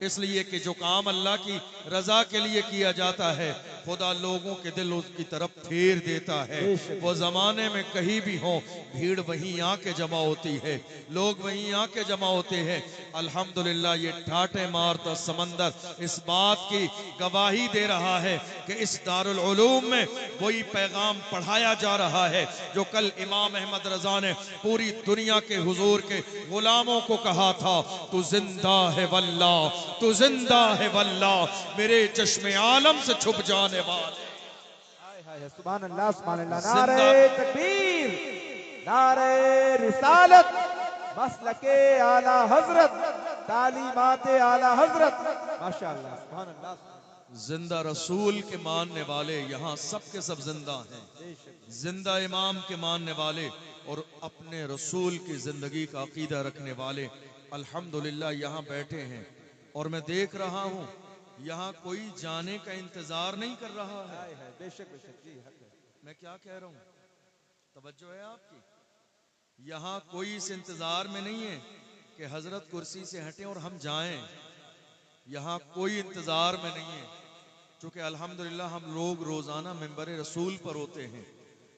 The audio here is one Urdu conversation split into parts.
اس لیے کہ جو کام اللہ کی رضا کے لیے کیا جاتا ہے خدا لوگوں کے دل اس کی طرف پھیر دیتا ہے. وہ زمانے میں کہیں بھی ہوں بھیڑ وہیں آ کے جمع ہوتی ہے, لوگ وہیں آ کے جمع ہوتے ہیں. الحمدللہ یہ ٹھاٹے مارتا سمندر اس بات کی گواہی دے رہا ہے کہ اس دارالعلوم میں وہی پیغام پڑھایا جا رہا ہے جو کل امام احمد رضا نے پوری دنیا کے حضور کے غلاموں کو کہا تھا, تو زندہ ہے واللہ, تو زندہ ہے واللہ, میرے چشم عالم سے چھپ جانے والے. سبحان اللہ سبحان اللہ. زندہ نعرہ تکبیر, نعرہ رسالت, مسلک اعلی حضرت, تعلیمات اعلی حضرت. ماشاءاللہ سبحان اللہ. زندہ رسول کے ماننے والے یہاں سب کے سب زندہ ہیں, زندہ امام کے ماننے والے اور اپنے رسول کی زندگی کا عقیدہ رکھنے والے الحمدللہ یہاں بیٹھے ہیں. اور میں دیکھ رہا ہوں یہاں کوئی جانے کا انتظار نہیں کر رہا ہے. بے شک بے شک جی حق ہے. میں کیا کہہ رہا ہوں, توجہ ہے آپ کی؟ یہاں کوئی اس انتظار میں نہیں ہے کہ حضرت کرسی سے ہٹیں اور ہم جائیں. یہاں کوئی انتظار میں نہیں ہے, چونکہ الحمدللہ ہم لوگ روزانہ منبر رسول پر ہوتے ہیں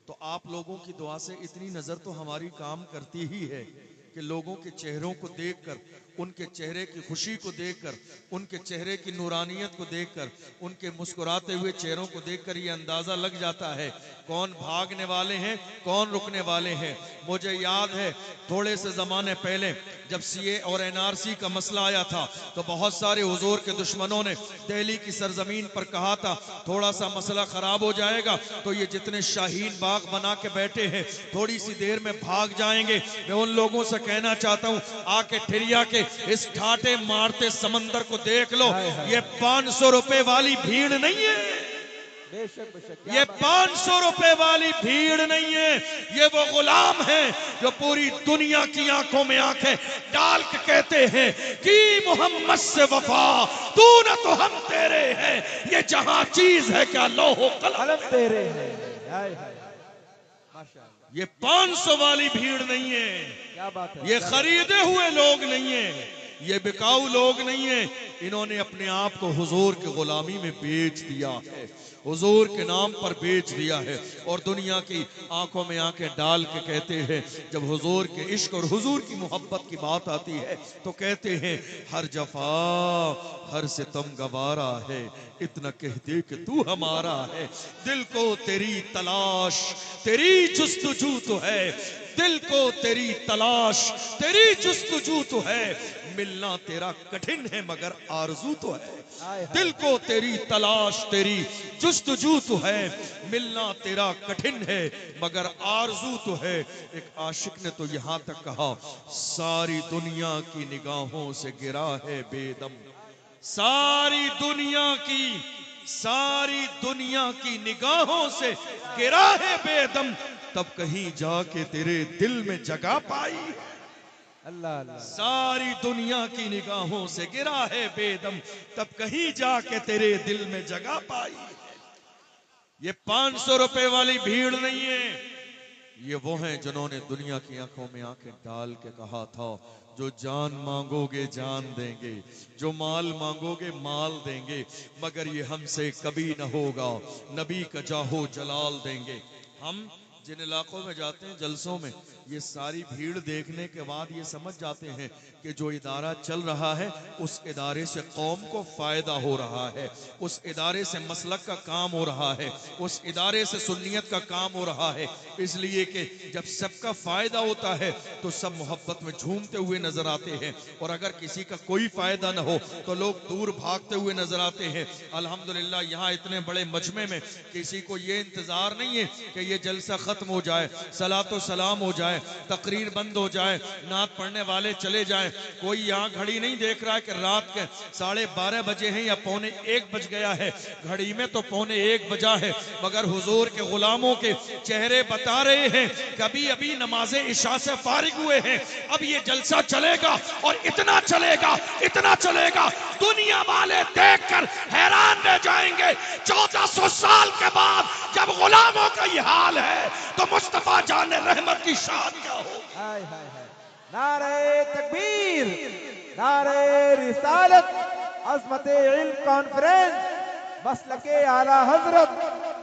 تو آپ لوگوں کی دعا سے اتنی نظر تو ہماری کام کرتی ہی ہے کہ لوگوں کے چہروں کو دیکھ کر, ان کے چہرے کی خوشی کو دیکھ کر, ان کے چہرے کی نورانیت کو دیکھ کر, ان کے مسکراتے ہوئے چہروں کو دیکھ کر یہ اندازہ لگ جاتا ہے کون بھاگنے والے ہیں کون رکنے والے ہیں. مجھے یاد ہے تھوڑے سے زمانے پہلے جب سی اے اور این آر سی کا مسئلہ آیا تھا تو بہت سارے حضور کے دشمنوں نے دہلی کی سرزمین پر کہا تھا تھوڑا سا مسئلہ خراب ہو جائے گا تو یہ جتنے شاہین باغ بنا کے بیٹھے ہیں تھوڑی سی دیر میں بھاگ جائیں گے. میں ان لوگوں سے کہنا چاہتا ہوں آ کے ٹھریا کے اس ٹھاٹے مارتے سمندر کو دیکھ لو, یہ 500 روپے والی بھیڑ نہیں ہے, بے شک بے شک. یہ 500 روپے والی بھیڑ نہیں ہے, یہ وہ غلام ہیں جو پوری دنیا کی آنکھوں میں آنکھیں ڈال کے کہتے ہیں کہ محمد سے وفا تو نہ تو ہم تیرے ہیں, یہ جہاں چیز ہے کیا لوح و قلم تیرے ہیں. ماشاءاللہ. یہ 500 والی بھیڑ نہیں ہے, کیا بات ہے, یہ خریدے ہوئے لوگ نہیں ہیں, یہ بکاؤ لوگ نہیں ہیں. انہوں نے اپنے آپ کو حضور کے غلامی میں بیچ دیا ہے, حضور کے نام پر بیچ دیا ہے, اور دنیا کی آنکھوں میں آنکھیں ڈال کے کہتے ہیں جب حضور کے عشق اور حضور کی محبت کی بات آتی ہے تو کہتے ہیں ہر جفا ہر ستم گوارا ہے, اتنا کہہ دے کہ تو ہمارا ہے. دل کو تیری تلاش تیری جستجو تو ہے, دل کو تیری تلاش تیری جستجو تو ہے, ملنا تیرا کٹھن ہے مگر آرزو تو ہے. دل کو تیری تلاش تیری جستجو تو ہے, ملنا تیرا کٹھن ہے مگر آرزو تو ہے. ایک عاشق نے تو یہاں تک کہا ساری دنیا کی نگاہوں سے گرا ہے بے دم, ساری دنیا کی نگاہوں سے گرا ہے بے دم, تب کہیں جا کے تیرے دل میں جگہ پائی. اللہ اللہ. ساری دنیا کی نگاہوں سے گرا ہے بے دم, تب کہیں جا کے تیرے دل میں جگہ پائی. یہ 500 روپے والی بھیڑ نہیں ہے, یہ وہ ہیں جنہوں نے دنیا کی آنکھوں میں آنکھیں ڈال کے کہا تھا جو جان مانگو گے جان دیں گے, جو مال مانگو گے مال دیں گے, مگر یہ ہم سے کبھی نہ ہوگا, نبی کا جاہو جلال دیں گے. ہم جن علاقوں میں جاتے ہیں جلسوں میں یہ ساری بھیڑ دیکھنے کے بعد یہ سمجھ جاتے ہیں کہ جو ادارہ چل رہا ہے اس ادارے سے قوم کو فائدہ ہو رہا ہے, اس ادارے سے مسلک کا کام ہو رہا ہے, اس ادارے سے سنیت کا کام ہو رہا ہے. اس لیے کہ جب سب کا فائدہ ہوتا ہے تو سب محبت میں جھومتے ہوئے نظر آتے ہیں, اور اگر کسی کا کوئی فائدہ نہ ہو تو لوگ دور بھاگتے ہوئے نظر آتے ہیں. الحمدللہ یہاں اتنے بڑے مجمع میں کسی کو یہ انتظار نہیں ہے کہ یہ جلسہ ختم ہو جائے, صلاۃ و سلام ہو جائے, تقریر بند ہو جائے, نعت پڑھنے والے چلے جائیں. کوئی یہاں گھڑی نہیں دیکھ رہا ہے کہ رات کے 12:30 بجے ہیں یا 12:45 بج گیا ہے, گھڑی میں تو 12:45 بجا ہے, مگر حضور کے غلاموں کے چہرے بتا رہے ہیں کبھی ابھی نماز عشاء سے فارغ ہوئے ہیں, اب یہ جلسہ چلے گا اور اتنا چلے گا اتنا چلے گا دنیا والے دیکھ کر حیران رہ جائیں گے. 1400 سال کے بعد جب غلاموں کا یہ حال ہے تو مصطفیٰ جان رحمت کی شان کیا ہو. نعرہ تکبیر, نعرہ رسالت, عظمت علم کانفرنس مسلک اعلی حضرت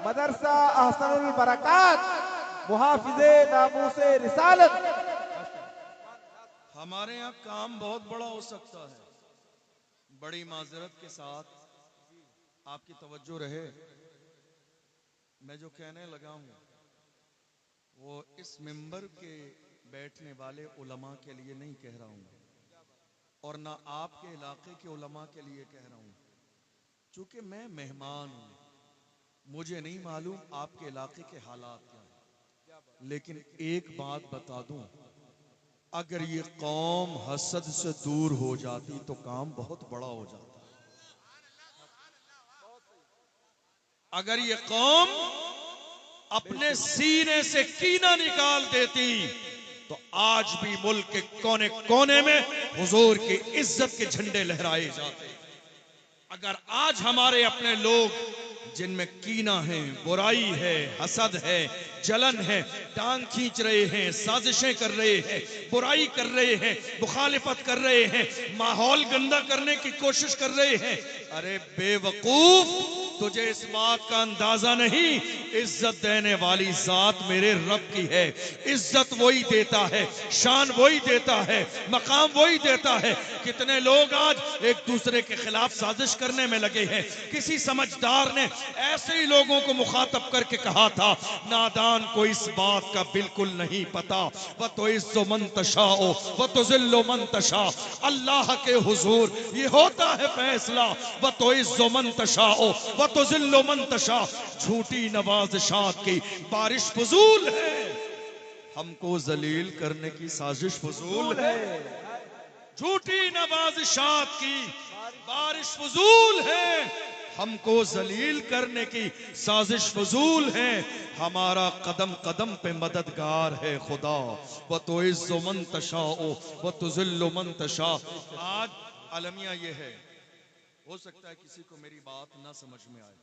مدرسہ احسن البرکات محافظ ناموس رسالت. ہمارے یہاں کام بہت بڑا ہو سکتا ہے. بڑی معذرت کے ساتھ آپ کی توجہ رہے، میں جو کہنے لگا ہوں وہ اس منبر کے بیٹھنے والے علماء کے لیے نہیں کہہ رہا ہوں، اور نہ آپ کے علاقے کے علماء کے لیے کہہ رہا ہوں. چونکہ میں مہمان ہوں، مجھے نہیں معلوم آپ کے علاقے کے حالات کیا ہیں، لیکن ایک بات بتا دوں، اگر یہ قوم حسد سے دور ہو جاتی تو کام بہت بڑا ہو جاتا. اگر یہ قوم اپنے سینے سے کینہ نکال دیتی تو آج بھی ملک کے کونے کونے میں حضور کی عزت کے جھنڈے لہرائے جاتے. اگر آج ہمارے اپنے لوگ جن میں کینہ ہے، برائی ہے، حسد ہے، جلن ہے، ٹانگ کھینچ رہے ہیں، سازشیں کر رہے ہیں، برائی کر رہے ہیں، مخالفت کر رہے ہیں، ماحول گندا کرنے کی کوشش کر رہے ہیں، ارے بے وقوف، تجھے اس بات کا اندازہ نہیں، عزت دینے والی ذات میرے رب کی ہے. عزت وہی دیتا ہے، شان وہی دیتا ہے، مقام وہی دیتا ہے. کتنے لوگ آج ایک دوسرے کے خلاف سازش کرنے میں لگے ہیں. کسی سمجھدار نے ایسے ہی لوگوں کو مخاطب کر کے کہا تھا، نادان کو اس بات کا بالکل نہیں پتا، وَتُعِزُّ مَن تَشَاءُ وَتُذِلُّ مَن تَشَاءُ. اللہ کے حضور یہ ہوتا ہے فیصلہ، وَتُعِزُّ مَن تَشَاءُ وَتُذِلُّ مَن تَشَاءُ. جھوٹی نوازشات کی بارش فضول ہے، ہم کو ذلیل کرنے کی سازش فضول ہے. جھوٹی نوازشات کی بارش فضول ہے، ہم کو ذلیل کرنے کی سازش فضول ہے. ہمارا قدم قدم پہ مددگار ہے خدا، وَتُعِزُّ مَن تَشَاءُ وَتُذِلُّ مَن تَشَاءُ. آج المیہ یہ ہے، ہو سکتا ہے کسی کو میری بات نہ سمجھ میں آئے،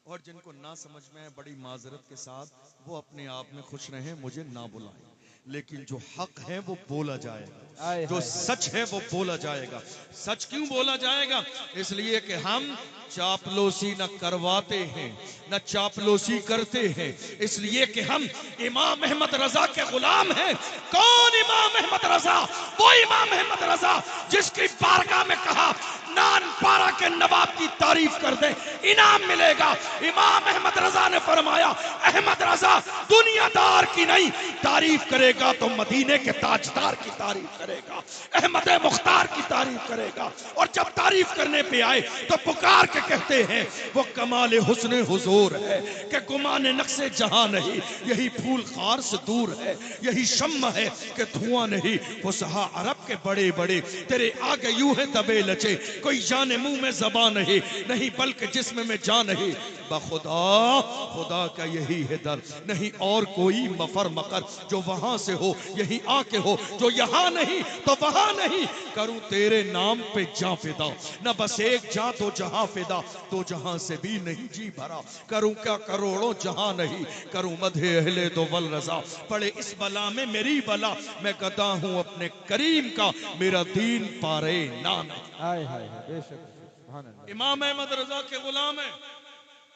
اور جن کو نہ سمجھ میں آئے بڑی معذرت کے ساتھ وہ اپنے آپ میں خوش رہیں، مجھے نہ بلائیں. لیکن جو حق ہے وہ بولا جائے گا، جو سچ ہے وہ بولا جائے گا. سچ کیوں بولا جائے گا؟ اس لیے کہ ہم چاپلوسی نہ کرواتے ہیں، نہ چاپلوسی کرتے ہیں. اس لیے کہ ہم امام احمد رضا کے غلام ہیں. کون امام احمد رضا؟ وہ امام احمد رضا جس کی بارگاہ میں کہا نان پارا کے نواب کی تعریف کر دے انعام ملے گا. امام احمد رضا نے فرمایا احمد رضا دنیا دار کی نہیں تعریف کرے گا تو مدینے کے تاجدار کی تعریف کرے گا، احمد مختار کی تعریف کرے گا. اور جب تعریف کرنے پہ آئے تو پکار کے کہتے ہیں وہ کمال حسن حضور ہے کہ گمان نقص جہاں نہیں، یہی پھول خار سے دور ہے، یہی شمع ہے کہ دھواں نہیں. فصحا عرب کے بڑے بڑے تیرے آگے یوں ہے دبے لچے، کوئی جان منہ میں زبان نہیں بلکہ جسم میں جان نہیں. بخدا خدا کا یہی ہے در، نہیں اور کوئی مفر مقر. جو وہاں سے ہو یہی آ کے ہو، جو یہاں نہیں تو وہاں نہیں. کروں تیرے نام پہ جاں فدا، نہ بس ایک جاں تو جہاں فدا. تو جہاں سے بھی نہیں جی بھرا، کروں کیا کروڑوں جہاں نہیں. کروں مدح اہل دول رضا، پڑے اس بلا میں میری بلا. میں گدا ہوں اپنے کریم کا، میرا دین پارے نام. بے شک سبحان اللہ. امام احمد رضا کے غلام ہیں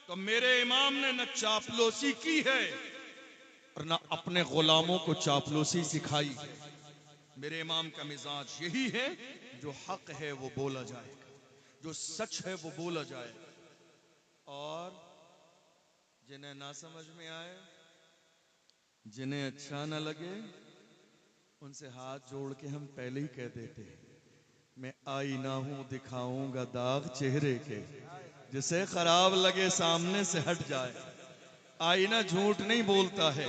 تو میرے امام نے نہ چاپلوسی کی ہے اور نہ اپنے غلاموں کو چاپلوسی سکھائی. میرے امام کا مزاج یہی ہے، جو حق ہے وہ بولا جائے گا، جو سچ ہے وہ بولا جائے گا. اور جنہیں نہ سمجھ میں آئے، جنہیں اچھا نہ لگے، ان سے ہاتھ جوڑ کے ہم پہلے ہی کہہ دیتے ہیں میں آئینہ ہوں دکھاؤں گا داغ چہرے کے، جسے خراب لگے سامنے سے ہٹ جائے. آئینہ جھوٹ نہیں بولتا ہے،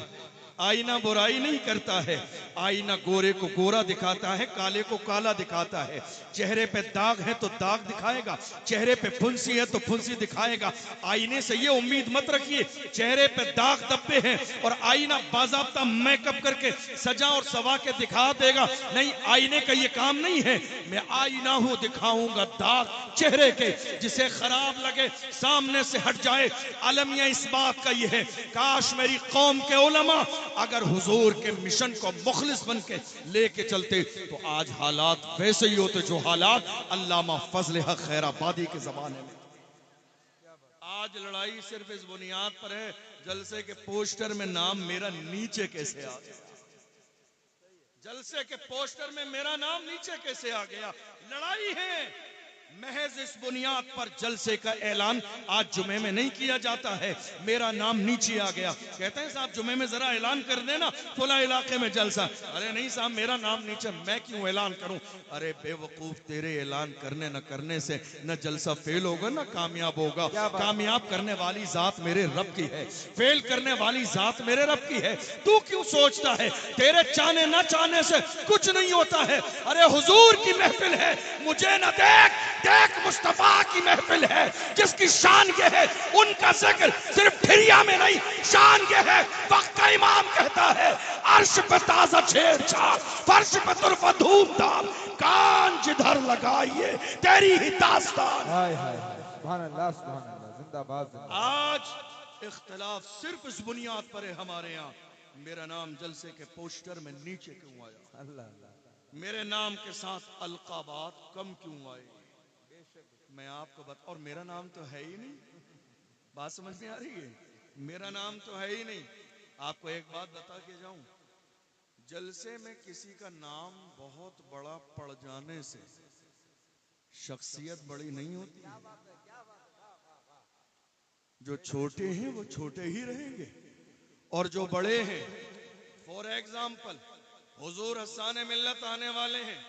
آئینہ برائی نہیں کرتا ہے. آئینہ گورے کو گورا دکھاتا ہے، کالے کو کالا دکھاتا ہے. چہرے پہ داغ ہے تو داغ دکھائے گا، چہرے پہ پھنسی ہے تو پھنسی دکھائے گا. آئینے سے یہ امید مت رکھیے چہرے پہ داغ دبے ہیں اور آئینہ باضابطہ میک اپ کر کے سجا اور سوا کے دکھا دے گا. نہیں، آئینے کا یہ کام نہیں ہے. میں آئینہ ہوں دکھاؤں گا داغ چہرے کے، جسے خراب لگے سامنے سے ہٹ جائے. المیہ اس بات کا یہ ہے، کاش میری قوم کے علماء اگر حضور کے مشن کو مخلص بن کے لے کے چلتے تو آج حالات ویسے ہی ہوتے جو حالات علامہ فضل حق خیر آبادی کے زمانے میں. آج لڑائی صرف اس بنیاد پر ہے جلسے کے پوسٹر میں نام میرا نیچے کیسے آ گیا. جلسے کے پوسٹر میں میرا نام نیچے کیسے آ گیا. لڑائی ہے محض اس بنیاد پر جلسے کا اعلان آج جمعے میں نہیں کیا جاتا ہے. میرا نام نیچے آ گیا. کہتے ہیں صاحب جمعے میں ذرا اعلان کر دینا فلاں علاقے میں جلسہ. ارے نہیں صاحب میرا نام نیچے, میں کیوں اعلان کروں. ارے بے وقوف, تیرے اعلان کرنے نہ کرنے سے نہ جلسہ فیل ہوگا نہ کامیاب ہوگا. کامیاب کرنے والی ذات میرے رب کی ہے, فیل کرنے والی ذات میرے رب کی ہے. تو کیوں سوچتا ہے تیرے چاہنے نہ چاہنے سے کچھ نہیں ہوتا ہے. ارے حضور کی محفل ہے, مجھے نہ دیکھ مصطفیٰ کی محفل ہے جس کی شان یہ ہے. ان کا ذکر صرف ٹھریا میں نہیں, شان یہ ہے. وقت کا امام کہتا ہے عرش پہ تازہ چھیڑ چھاڑ, فرش پہ طرف دھوم دھام, کان جدھر لگائیے تیری ہی داستان. ہائے ہائے ہائے, سبحان اللہ سبحان اللہ, زندہ باد زندہ باد. آج اختلاف صرف اس بنیاد پر ہے ہمارے یہاں میرا نام جلسے کے پوسٹر میں نیچے کیوں آیا, اللہ اللہ, میرے نام کے ساتھ القابات کم کیوں آئے. میں آپ کو بتا, اور میرا نام تو ہے ہی نہیں. بات سمجھ میں آ رہی ہے, میرا نام تو ہے ہی نہیں. آپ کو ایک بات بتا کے جاؤں, جلسے میں کسی کا نام بہت بڑا پڑ جانے سے شخصیت بڑی نہیں ہوتی. جو چھوٹے ہیں وہ چھوٹے ہی رہیں گے اور جو بڑے ہیں, فور ایگزامپل حضور حسان ملت آنے والے ہیں,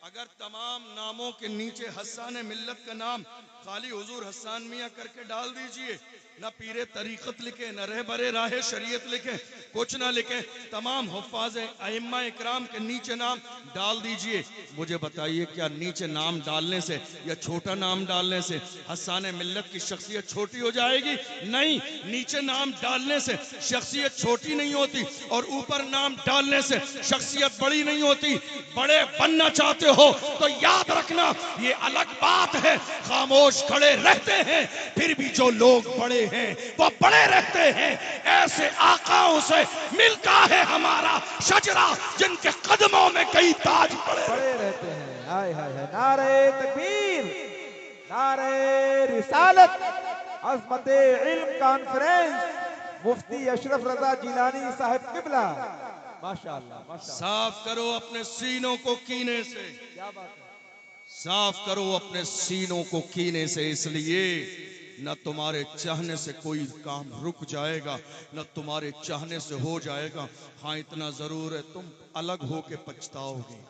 اگر تمام ناموں کے نیچے حسان ملت کا نام خالی حضور حسان میاں کر کے ڈال دیجئے, نہ پیر طریقت لکھے نہ رہبر راہ شریعت لکھے, کچھ نہ لکھے, تمام حفاظ ائمہ اکرام کے نیچے نام ڈال دیجئے. مجھے بتائیے کیا نیچے نام ڈالنے سے یا چھوٹا نام ڈالنے سے حسان ملت کی شخصیت چھوٹی ہو جائے گی؟ نہیں, نیچے نام ڈالنے سے شخصیت چھوٹی نہیں ہوتی اور اوپر نام ڈالنے سے شخصیت بڑی نہیں ہوتی. بڑے بننا چاہتے ہو تو یاد رکھنا یہ الگ بات ہے, خاموش کھڑے رہتے ہیں پھر بھی جو لوگ بڑے ہیں وہ بڑے رہتے ہیں. ایسے آقاؤں سے ملتا ہے ہمارا شجرہ جن کے قدموں میں کئی تاج پڑے رہتے ہیں. ہائے ہائے ہائے, نعرہ تکبیر, نعرہ رسالت, عظمت علم کانفرنس, مفتی اشرف رضا جیلانی صاحب قبلہ. ماشاءاللہ ماشاءاللہ. صاف کرو اپنے سینوں کو کینے سے, کیا بات ہے, صاف کرو اپنے سینوں کو کینے سے. اس لیے نہ تمہارے چاہنے سے کوئی کام رک جائے گا نہ تمہارے چاہنے سے ہو جائے گا. ہاں اتنا ضرور ہے تم الگ ہو کے پچھتاؤ گے,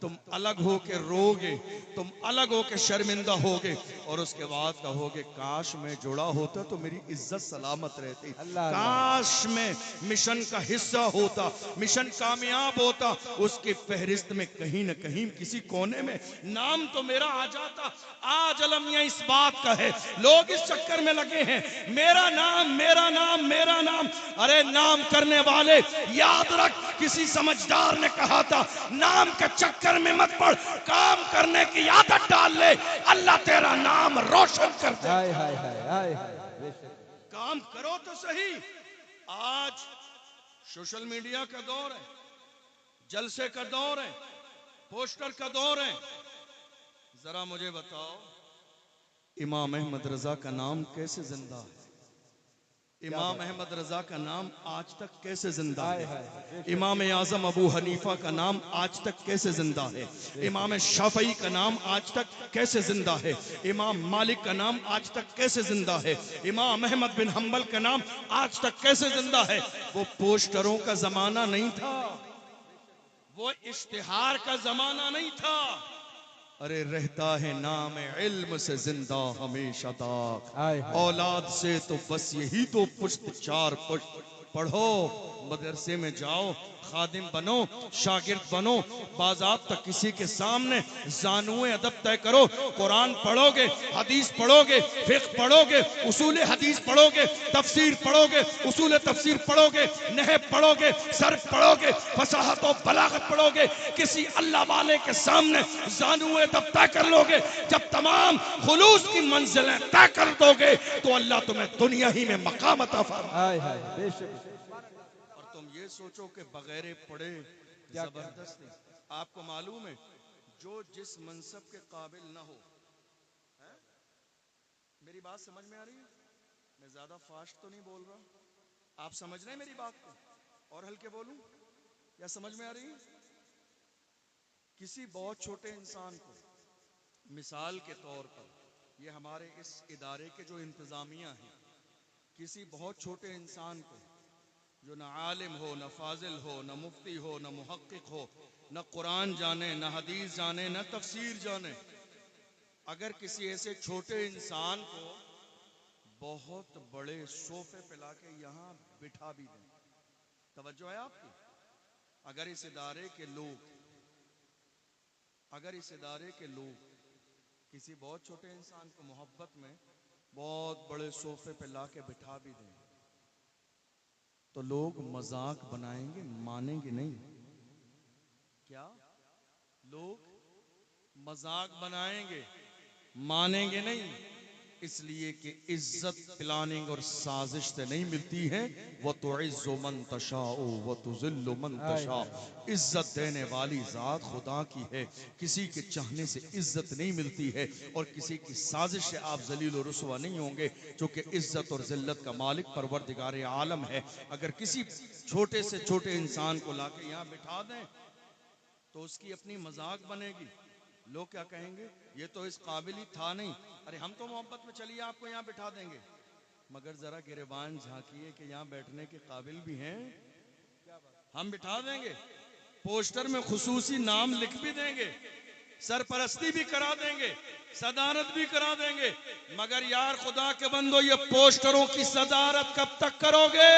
تم الگ ہو کے رو گے, تم الگ ہو کے شرمندہ ہوگے اور اس کے بعد کہو گے کاش میں جڑا ہوتا تو میری عزت سلامت رہتی, کاش میں مشن کا حصہ ہوتا, مشن کامیاب ہوتا, اس کی فہرست میں کہیں نہ کہیں کسی کونے میں نام تو میرا آ جاتا. آج المیہ اس بات کا ہے, لوگ اس چکر میں لگے ہیں میرا نام میرا نام میرا نام. ارے نام کرنے والے یاد رکھ, کسی سمجھدار نے کہا تھا نام کے چکر میں مت پڑ, کام کرنے کی عادت ڈال لے, اللہ تیرا نام روشن کر دے. ہائے ہائے ہائے ہائے ہائے, بے شک. کام کرو تو صحیح. آج سوشل میڈیا کا دور ہے, جلسے کا دور ہے, پوسٹر کا دور ہے. ذرا مجھے بتاؤ امام احمد رضا کا نام کیسے زندہ ہے؟ امام احمد رضا کا نام آج تک کیسے زندہ ہے؟ امام اعظم ابو حنیفہ کا نام آج تک کیسے زندہ ہے؟ امام شافعی کا نام آج تک کیسے زندہ ہے؟ امام مالک کا نام آج تک کیسے زندہ ہے؟ امام احمد بن حنبل کا نام آج تک کیسے زندہ ہے؟ وہ پوسٹروں کا زمانہ نہیں تھا, وہ اشتہار کا زمانہ نہیں تھا. ارے رہتا ہے نام علم سے زندہ ہمیشہ تک, اولاد سے تو بس یہی تو پشت چار پشت. پڑھو, مدرسے میں جاؤ, خادم بنو, شاگرد بنو, باضابطہ کسی کے سامنے زانوئے ادب طے کرو. قرآن پڑھو گے, حدیث پڑھو گے, فقہ پڑھو گے, اصول حدیث پڑھو گے, تفسیر پڑھو گے, اصول تفسیر پڑھو گے, نحو پڑھو گے, صرف پڑھو گے, فصاحت و بلاغت پڑھو گے. کسی اللہ والے کے سامنے زانوئے ادب طے کر لو گے. جب تمام خلوص کی منزلیں طے کر دو گے تو اللہ تمہیں دنیا ہی میں مقام عطا فرمائے. بے شک. اور تم یہ سوچو کہ بغیر پڑھے کیا زبردستی. آپ کو معلوم ہے جو جس منصب کے قابل نہ ہو. میری بات سمجھ میں آ رہی ہے؟ میں زیادہ فاسٹ تو نہیں بول رہا؟ آپ سمجھ رہے ہیں میری بات کو؟ اور ہلکے بولوں یا سمجھ میں آ رہی ہے؟ کسی بہت چھوٹے انسان کو مثال کے طور پر، یہ ہمارے اس ادارے کے جو انتظامیہ ہیں، کسی بہت چھوٹے انسان کو جو نہ عالم ہو، نہ فاضل ہو، نہ مفتی ہو، نہ محقق ہو، نہ قرآن جانے، نہ حدیث جانے، نہ تفسیر جانے، اگر کسی ایسے چھوٹے انسان کو بہت بڑے صوفے پہ لا کے یہاں بٹھا بھی دیں، توجہ ہے آپ کی؟ اگر اس ادارے کے لوگ کسی بہت چھوٹے انسان کو محبت میں بہت بڑے صوفے پہ لا کے بٹھا بھی دیں تو لوگ مذاق بنائیں گے، مانیں گے نہیں. کیا لوگ مذاق بنائیں گے، مانیں گے نہیں؟ اس لیے کہ عزت پلاننگ اور سازش سے نہیں ملتی ہے. وَتُعِزُّ مَن تَشَاءُ وَتُذِلُّ مَن تَشَاءُ. عزت دینے والی ذات خدا کی ہے، کسی کے چاہنے سے عزت نہیں ملتی ہے اور کسی کی سازش سے آپ ذلیل و رسوا نہیں ہوں گے، چونکہ عزت اور ذلت کا مالک پروردگار عالم ہے. اگر کسی چھوٹے سے چھوٹے انسان کو لا کے یہاں بٹھا دیں تو اس کی اپنی مذاق بنے گی. لوگ کیا کہیں گے؟ یہ تو اس قابل ہی تھا نہیں. ارے ہم تو محبت میں چلیے آپ کو یہاں بٹھا دیں گے، مگر ذرا گریبان جھانکیے کہ یہاں بیٹھنے کے قابل بھی ہیں. ہم بٹھا دیں گے، پوسٹر میں خصوصی نام لکھ بھی دیں گے، سرپرستی بھی کرا دیں گے، صدارت بھی کرا دیں گے، مگر یار خدا کے بندو یہ پوسٹروں کی صدارت کب تک کرو گے؟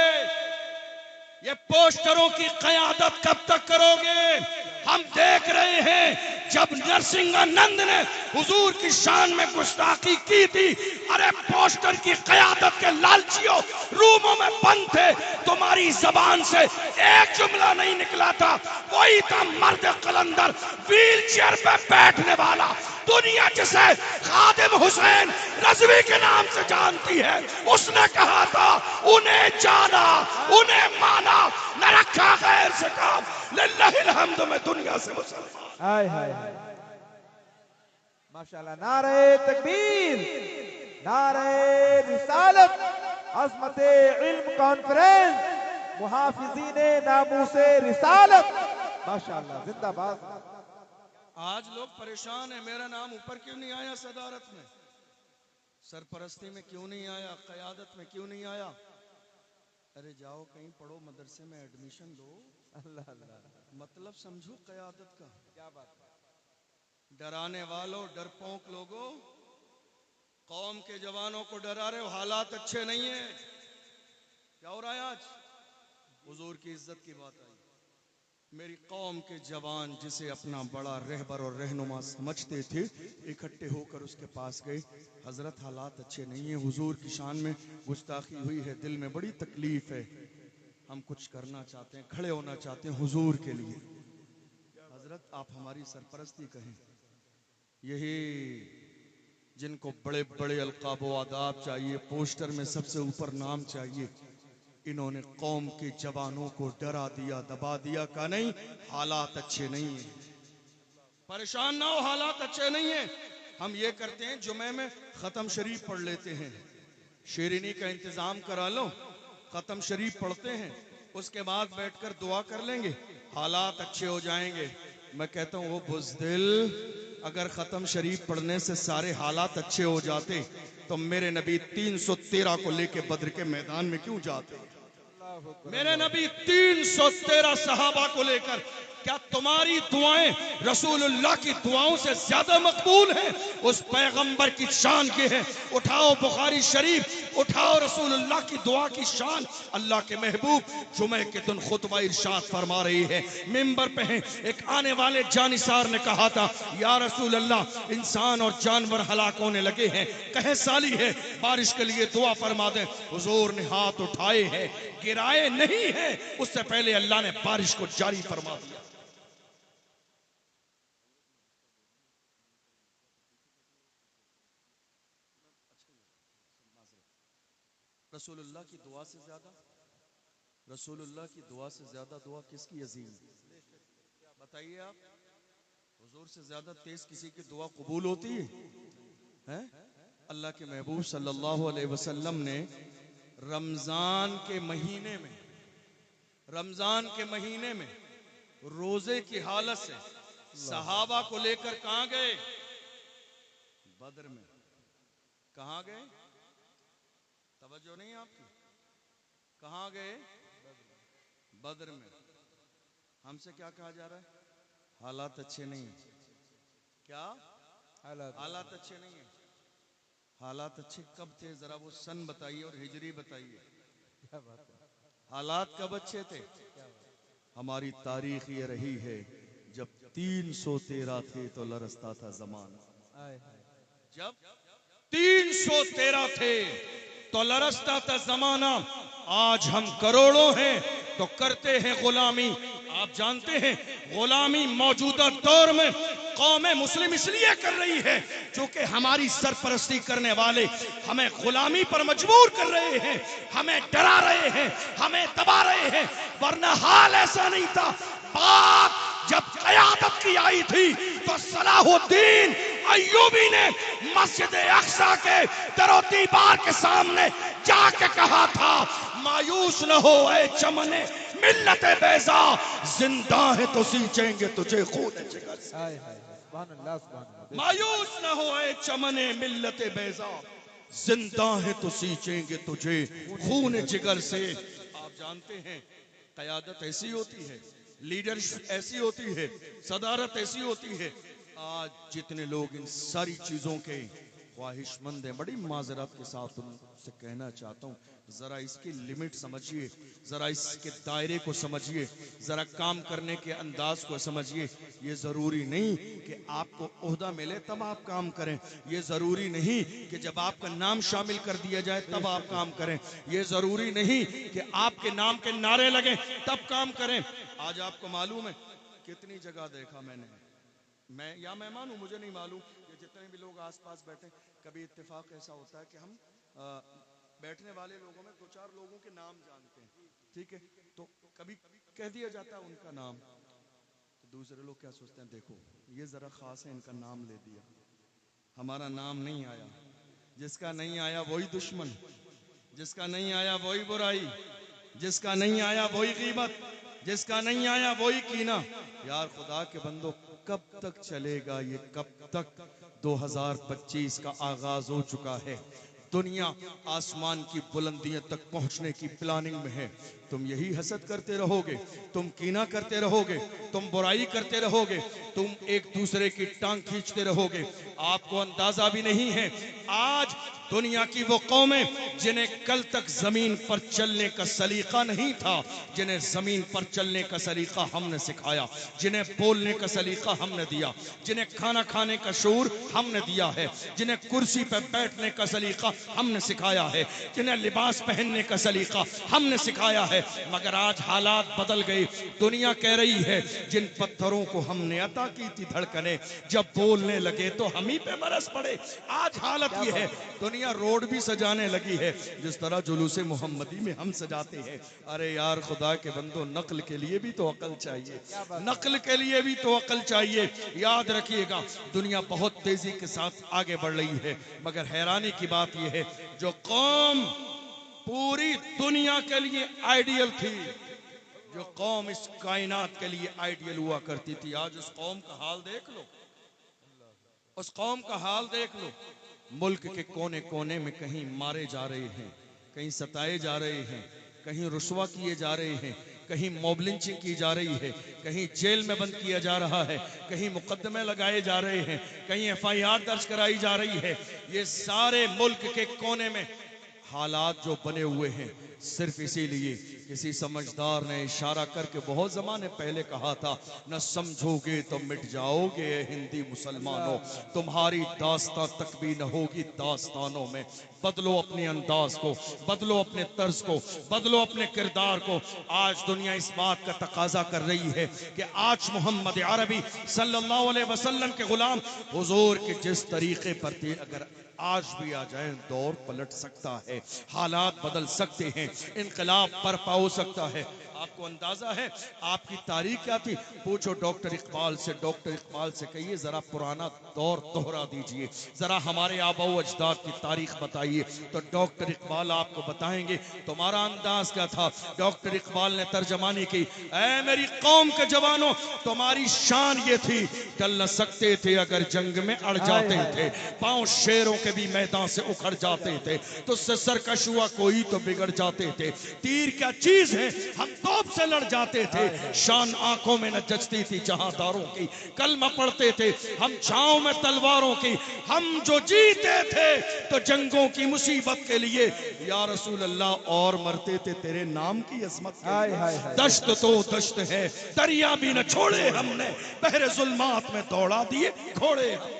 یہ پوسٹروں کی قیادت کب تک کرو گے؟ ہم دیکھ رہے ہیں جب نرسنگانند نے حضور کی شان میں گستاخی کی تھی، ارے پوسٹر کی قیادت کے لالچیوں روموں میں بند تھے، تمہاری زبان سے ایک جملہ نہیں نکلا تھا. وہی تھا مرد قلندر، ویل چیئر پہ بیٹھنے والا. دنیا جسے خادم حسین رضوی کے نام سے جانتی ہے، اس نے کہا تھا انہیں جانا، انہیں مانا، نہ رکھا غیر سے کام. للہ الحمد میں دنیا سے مسلمان. ہائے ہائے ہائے ماشاءاللہ. نعرہ تکبیر، نعرہ رسالت، عظمت علم کانفرنس، محافظین ناموس رسالت. ماشاءاللہ زندہ باد. آج لوگ پریشان ہیں، میرا نام اوپر کیوں نہیں آیا صدارت میں، سرپرستی میں کیوں نہیں آیا، قیادت میں کیوں نہیں آیا؟ ارے جاؤ کہیں پڑھو، مدرسے میں ایڈمیشن لو، اللہ اللہ مطلب سمجھو قیادت کا. کیا بات ہے. ڈرانے والوں، ڈرپونک لوگوں، قوم کے جوانوں کو ڈرا رہے ہو، حالات اچھے نہیں ہیں. کیا ہو رہا ہے آج؟ حضور کی عزت کی بات آئی. میری قوم کے جوان جسے اپنا بڑا رہبر اور رہنما سمجھتے تھے، اکٹھے ہو کر اس کے پاس گئے. حضرت حالات اچھے نہیں ہیں، حضور کی شان میں گستاخی ہوئی ہے، دل میں بڑی تکلیف ہے، ہم کچھ کرنا چاہتے ہیں، کھڑے ہونا چاہتے ہیں حضور کے لیے. حضرت آپ ہماری سرپرستی کہیں. یہی جن کو بڑے بڑے القاب و آداب چاہیے، پوسٹر میں سب سے اوپر نام چاہیے، انہوں نے قوم کے جوانوں کو ڈرا دیا، دبا دیا. کہ نہیں حالات اچھے نہیں ہیں، پریشان نہ ہو، حالات اچھے نہیں ہیں. ہم یہ کرتے ہیں جمعے میں ختم شریف پڑھ لیتے ہیں، شیرینی کا انتظام کرا لو، ختم شریف پڑھتے ہیں، اس کے بعد بیٹھ کر دعا کر لیں گے، حالات اچھے ہو جائیں گے. میں کہتا ہوں وہ بزدل، اگر ختم شریف پڑھنے سے سارے حالات اچھے ہو جاتے تو میرے نبی 313 کو لے کے بدر کے میدان میں کیوں جاتے؟ میرے نبی 313 صحابہ کو لے کر، کیا تمہاری دعائیں رسول اللہ کی دعاؤں سے زیادہ مقبول ہیں؟ اس پیغمبر کی شان کی ہے. اٹھاؤ بخاری شریف، اٹھاؤ رسول اللہ کی دعا کی شان. اللہ کے محبوب جمعے کے دن خطبہ ارشاد فرما رہی ہے، منبر پہ ہیں. ایک آنے والے جانثار نے کہا تھا یا رسول اللہ انسان اور جانور ہلاک ہونے لگے ہیں، کہے سالی ہے بارش کے لیے دعا فرما دیں. حضور نے ہاتھ اٹھائے ہیں، گرائے نہیں ہیں، اس سے پہلے اللہ نے بارش کو جاری فرما دیا. رسول اللہ کی دعا سے زیادہ رسول اللہ کی دعا سے زیادہ دعا کس کی عظیم؟ بتائیے آپ، حضور سے زیادہ تیز کسی کی دعا قبول ہوتی ہے؟ اللہ کے محبوب صلی اللہ علیہ وسلم نے رمضان کے مہینے میں روزے کی حالت سے صحابہ کو لے کر کہاں گئے؟ بدر میں۔ کہاں گئے؟ توجہ نہیں آپ کی؟ کہاں گئے؟ بدر میں۔ ہم سے کیا کہا جا رہا ہے؟ حالات اچھے نہیں ہیں۔ کیا حالات اچھے نہیں ہیں؟ حالات اچھے کب تھے؟ ذرا وہ سن بتائیے اور ہجری بتائیے۔ حالات کب اچھے تھے؟ ہماری تاریخ یہ رہی ہے جب 313 تھے تو لرزتا تھا زمانہ۔ جب 313 تھے تو لرزتا تھا زمانہ۔ آج ہم کروڑوں ہیں تو کرتے ہیں غلامی۔ آپ جانتے ہیں غلامی موجودہ دور میں قوم مسلم اس لیے کر رہی ہے چونکہ ہماری سرپرستی کرنے والے ہمیں غلامی پر مجبور کر رہے ہیں، ہمیں ڈرا رہے ہیں، ہمیں دبا رہے ہیں، ورنہ حال ایسا نہیں تھا۔ پاک جب قیادت کی آئی تھی تو صلاح الدین ایوبی نے مسجد اقصی کے در و دیوار کے سامنے جا کے کہا تھا، مایوس نہ ہو اے چمن ملت بیضا، زندہ ہے تو سینچیں گے تجھے خون جگر سے۔ مایوس نہ ہو اے چمن ملت بیضا، زندہ ہے تو سینچیں گے تجھے خون جگر سے۔ آپ جانتے ہیں قیادت ایسی ہوتی ہے، لیڈرشپ ایسی ہوتی ہے، صدارت ایسی ہوتی ہے۔ آج جتنے لوگ ان ساری چیزوں کے خواہش مند ہیں، بڑی معذرت کے ساتھ ان سے کہنا چاہتا ہوں، ذرا اس کی لمٹ سمجھیے، ذرا اس کے دائرے کو سمجھیے، ذرا کام کرنے کے انداز کو سمجھیے۔ یہ ضروری نہیں کہ آپ کو عہدہ ملے تب آپ کام کریں، یہ ضروری نہیں کہ جب آپ کا نام شامل کر دیا جائے تب آپ کام کریں، یہ ضروری نہیں کہ آپ کے نام کے نعرے لگیں تب کام کریں۔ آج آپ کو معلوم ہے کتنی جگہ دیکھا میں نے، میں یا مہمان ہوں مجھے نہیں معلوم، یہ جتنے بھی لوگ آس پاس بیٹھے، کبھی اتفاق ایسا ہوتا ہے کہ ہم بیٹھنے والے لوگوں میں دو چار لوگوں کے نام جانتے ہیں، ٹھیک ہے، تو کبھی کہہ دیا جاتا ہے ان کا نام، تو دوسرے لوگ کیا سوچتے ہیں، دیکھو یہ ذرا خاص ہے، ان کا نام لے دیا، ہمارا نام نہیں آیا۔ جس کا نہیں آیا وہی دشمن، جس کا نہیں آیا وہی برائی، جس کا نہیں آیا وہی غیبت، جس کا نہیں آیا وہی کینہ۔ یار خدا کے بندو کب تک چلے گا یہ، کب تک؟ 2025 کا آغاز ہو چکا ہے، دنیا آسمان کی بلندیوں تک پہنچنے کی پلاننگ میں ہے۔ تم یہی حسد کرتے رہو گے، تم کینہ کرتے رہو گے، تم برائی کرتے رہو گے، تم ایک دوسرے کی ٹانگ کھینچتے رہو گے۔ آپ کو اندازہ بھی نہیں ہے، آج دنیا کی وہ قومیں جنہیں کل تک زمین پر چلنے کا سلیقہ نہیں تھا، جنہیں زمین پر چلنے کا سلیقہ ہم نے سکھایا، جنہیں بولنے کا سلیقہ ہم نے دیا، جنہیں کھانا کھانے کا شعور ہم نے دیا ہے، جنہیں کرسی پہ بیٹھنے کا سلیقہ ہم نے سکھایا ہے، جنہیں لباس پہننے کا سلیقہ ہم نے سکھایا ہے، مگر آج حالات بدل گئے۔ دنیا کہہ رہی ہے جن پتھروں کو ہم نے عطا کی تھی دھڑکنیں، جب بولنے لگے تو ہم ہی پہ برس پڑے۔ آج حالت یہ ہے، دنیا روڈ بھی سجانے لگی ہے جس طرح جلوس محمدی میں ہم سجاتے ہیں۔ ارے یار خدا کے بندو، نقل کے لیے بھی تو عقل چاہیے، نقل کے لیے بھی تو عقل چاہیے۔ یاد رکھیے گا دنیا بہت تیزی کے ساتھ آگے بڑھ رہی ہے، مگر حیرانی کی بات یہ ہے جو قوم پوری دنیا کے لیے آئیڈیل تھی، جو قوم اس کائنات کے لیے آئیڈیل ہوا کرتی تھی، آج اس قوم کا حال دیکھ لو، اس قوم کا حال دیکھ لو۔ ملک کے کونے کونے میں کہیں مارے جا رہے ہیں، کہیں ستائے جا رہے ہیں، کہیں رسوا کیے جا رہے ہیں، کہیں موب لنچنگ کی جا رہی ہے، کہیں جیل میں بند کیا جا رہا ہے، کہیں مقدمے لگائے جا رہے ہیں، کہیں FIR درج کرائی جا رہی ہے۔ یہ سارے ملک کے کونے میں حالات جو بنے ہوئے ہیں، صرف اسی لیے کسی سمجھدار نے اشارہ کر کے بہت زمانے پہلے کہا تھا، نہ سمجھو گے تو مٹ جاؤ گے اے ہندی مسلمانوں، تمہاری داستان تک بھی نہ ہوگی داستانوں میں۔ بدلو اپنے انداز کو، بدلو اپنے طرز کو، بدلو اپنے کردار کو۔ آج دنیا اس بات کا تقاضا کر رہی ہے کہ آج محمد عربی صلی اللہ علیہ وسلم کے غلام حضور کے جس طریقے پر تھے، اگر آج بھی آ جائیں دور پلٹ سکتا ہے، حالات بدل سکتے ہیں، انقلاب برپا ہو سکتا ہے۔ آپ کو اندازہ ہے آپ کی تاریخ کیا تھی؟ پوچھو ڈاکٹر اقبال سے، ڈاکٹر اقبال سے کہیے ذرا پرانا دور دوہرا دیجئے، ذرا ہمارے آبا و اجداد کی تاریخ بتائیے، تو ڈاکٹر اقبال آپ کو بتائیں گے تمہارا انداز کیا تھا۔ ڈاکٹر اقبال نے ترجمانی کی، اے میری قوم کے جوانوں، تمہاری شان یہ تھی ڈل نہ سکتے تھے اگر جنگ میں اڑ جاتے تھے، پاؤں شیروں کے بھی میدان سے اکھڑ جاتے تھے، تو سے سرکش ہوا کوئی تو بگڑ جاتے تھے، تیر کیا چیز ہے ہم توپ سے لڑ جاتے تھے، شان آنکھوں میں نہ جچتی تھی جہاں داروں کی، کلمہ پڑھتے تھے ہم چھاؤں میں تلواروں کی، ہم جو جیتے تھے تو جنگوں کی مصیبت کے لیے یا رسول اللہ، اور مرتے تھے تیرے نام کی عظمت کے لیے، دشت تو دشت ہے دریا بھی نہ چھوڑے ہم نے، بحر ظلمات میں دوڑا دیے گھوڑے ہم۔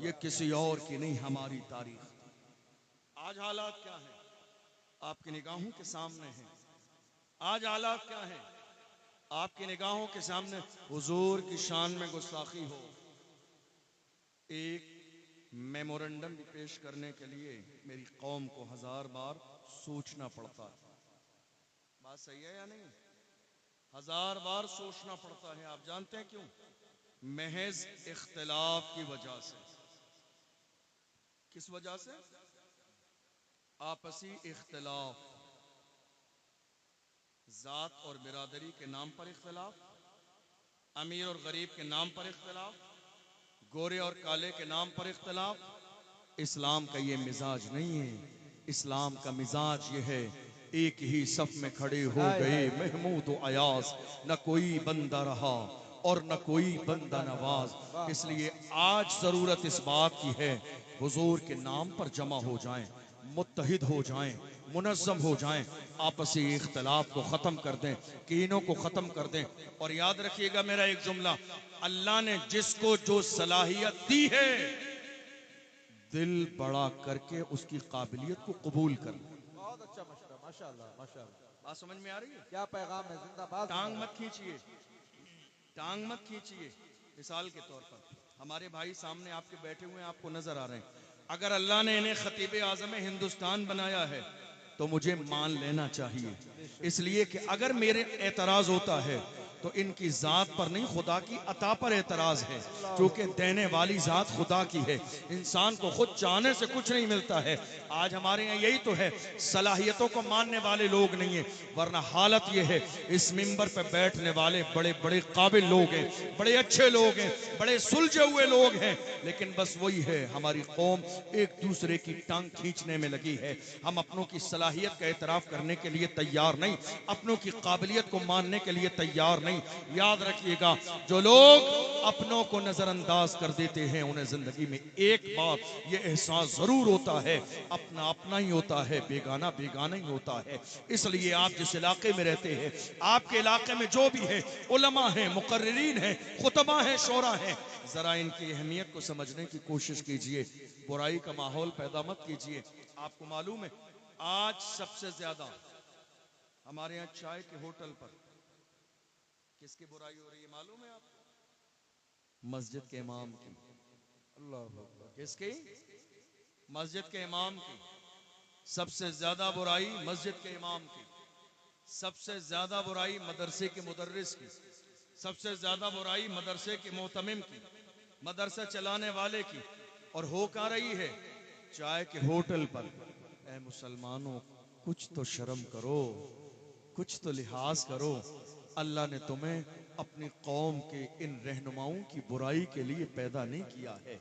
یہ کسی اور کی نہیں ہماری تاریخ۔ آج حالات کیا ہیں آپ کی نگاہوں کے سامنے ہیں، آج حالات کیا ہیں آپ کی نگاہوں کے سامنے۔ حضور کی شان میں گستاخی ہو، ایک میمورنڈم بھی پیش کرنے کے لیے میری قوم کو 1000 بار سوچنا پڑتا ہے۔ بات صحیح ہے یا نہیں؟ 1000 بار سوچنا پڑتا ہے۔ آپ جانتے ہیں کیوں؟ محض اختلاف کی وجہ سے۔ کس وجہ سے؟ آپسی اختلاف، ذات اور برادری کے نام پر اختلاف، امیر اور غریب کے نام پر اختلاف، گورے اور کالے کے نام پر اختلاف۔ اسلام کا یہ مزاج نہیں ہے، اسلام کا مزاج یہ ہے ایک ہی صف میں کھڑے ہو گئے محمود و ایاز، نہ کوئی بندہ رہا اور نہ کوئی بندہ نواز۔ اس لیے آج ضرورت اس بات کی ہے حضور کے نام پر جمع ہو جائیں، متحد ہو جائیں، منظم ہو جائیں، آپسی اختلاف کو ختم کر دیں، کینوں کو ختم کر دیں۔ اور یاد رکھیے گا میرا ایک جملہ، اللہ نے جس کو جو صلاحیت دی ہے دل بڑا کر کے اس کی قابلیت کو قبول کر لیں۔ بہت اچھا مشورہ، ماشاءاللہ ماشاءاللہ۔ بات سمجھ میں آ رہی ہے؟ کیا پیغام ہے، زندہ باد۔ ٹانگ مت کھینچیے، ٹانگ مت کھینچیے۔ مثال کے طور پر ہمارے بھائی سامنے آپ کے بیٹھے ہوئے ہیں، آپ کو نظر آ رہے ہیں، اگر اللہ نے انہیں خطیب اعظم ہندوستان بنایا ہے تو مجھے مان لینا چاہیے، اس لیے کہ اگر میرے اعتراض ہوتا ہے تو ان کی ذات پر نہیں خدا کی عطا پر اعتراض ہے، کیونکہ دینے والی ذات خدا کی ہے، انسان کو خود چاہنے سے کچھ نہیں ملتا ہے۔ آج ہمارے یہاں یہی تو ہے، صلاحیتوں کو ماننے والے لوگ نہیں ہیں، ورنہ حالت یہ ہے اس منبر پہ بیٹھنے والے بڑے بڑے قابل لوگ ہیں، بڑے اچھے لوگ ہیں، بڑے سلجھے ہوئے لوگ ہیں، لیکن بس وہی ہے ہماری قوم ایک دوسرے کی ٹانگ کھینچنے میں لگی ہے۔ ہم اپنوں کی صلاحیت کا اعتراف کرنے کے لیے تیار نہیں، اپنوں کی قابلیت کو ماننے کے لیے تیار نہیں۔ یاد رکھیے گا جو لوگ اپنوں کو نظر انداز کر دیتے ہیں انہیں زندگی میں ایک بات یہ احساس ضرور ہوتا ہے، اپنا اپنا ہی ہوتا ہے، بیگانہ بیگانہ ہی ہوتا ہے۔ اس لیے آپ جس علاقے میں رہتے ہیں، آپ کے علاقے میں جو بھی ہیں، علماء ہیں، مقررین ہیں، خطبہ ہیں، شورا ہیں، ذرا ان کی اہمیت کو سمجھنے کی کوشش کیجئے، برائی کا ماحول پیدا مت کیجئے۔ آپ کو معلوم ہے آج سب سے زیادہ ہمارے یہاں چائے کے ہوٹل پر کس کی برائی ہو رہی ہے معلوم ہے آپ کو؟ مسجد کے امام کی۔ اللہ کس کی؟ مسجد کے امام کی۔ سب سے زیادہ برائی مسجد کے امام کی، سب سے زیادہ برائی مدرسے کے مدرس کی، سب سے زیادہ برائی مدرسے کے معتمم کی، مدرسہ چلانے والے کی، اور ہو کہاں رہی ہے؟ چائے کے ہوٹل پر۔ اے مسلمانوں کچھ تو شرم کرو، کچھ تو لحاظ کرو، اللہ نے تمہیں اپنی قوم کے ان رہنماؤں کی برائی کے لیے پیدا نہیں کیا ہے،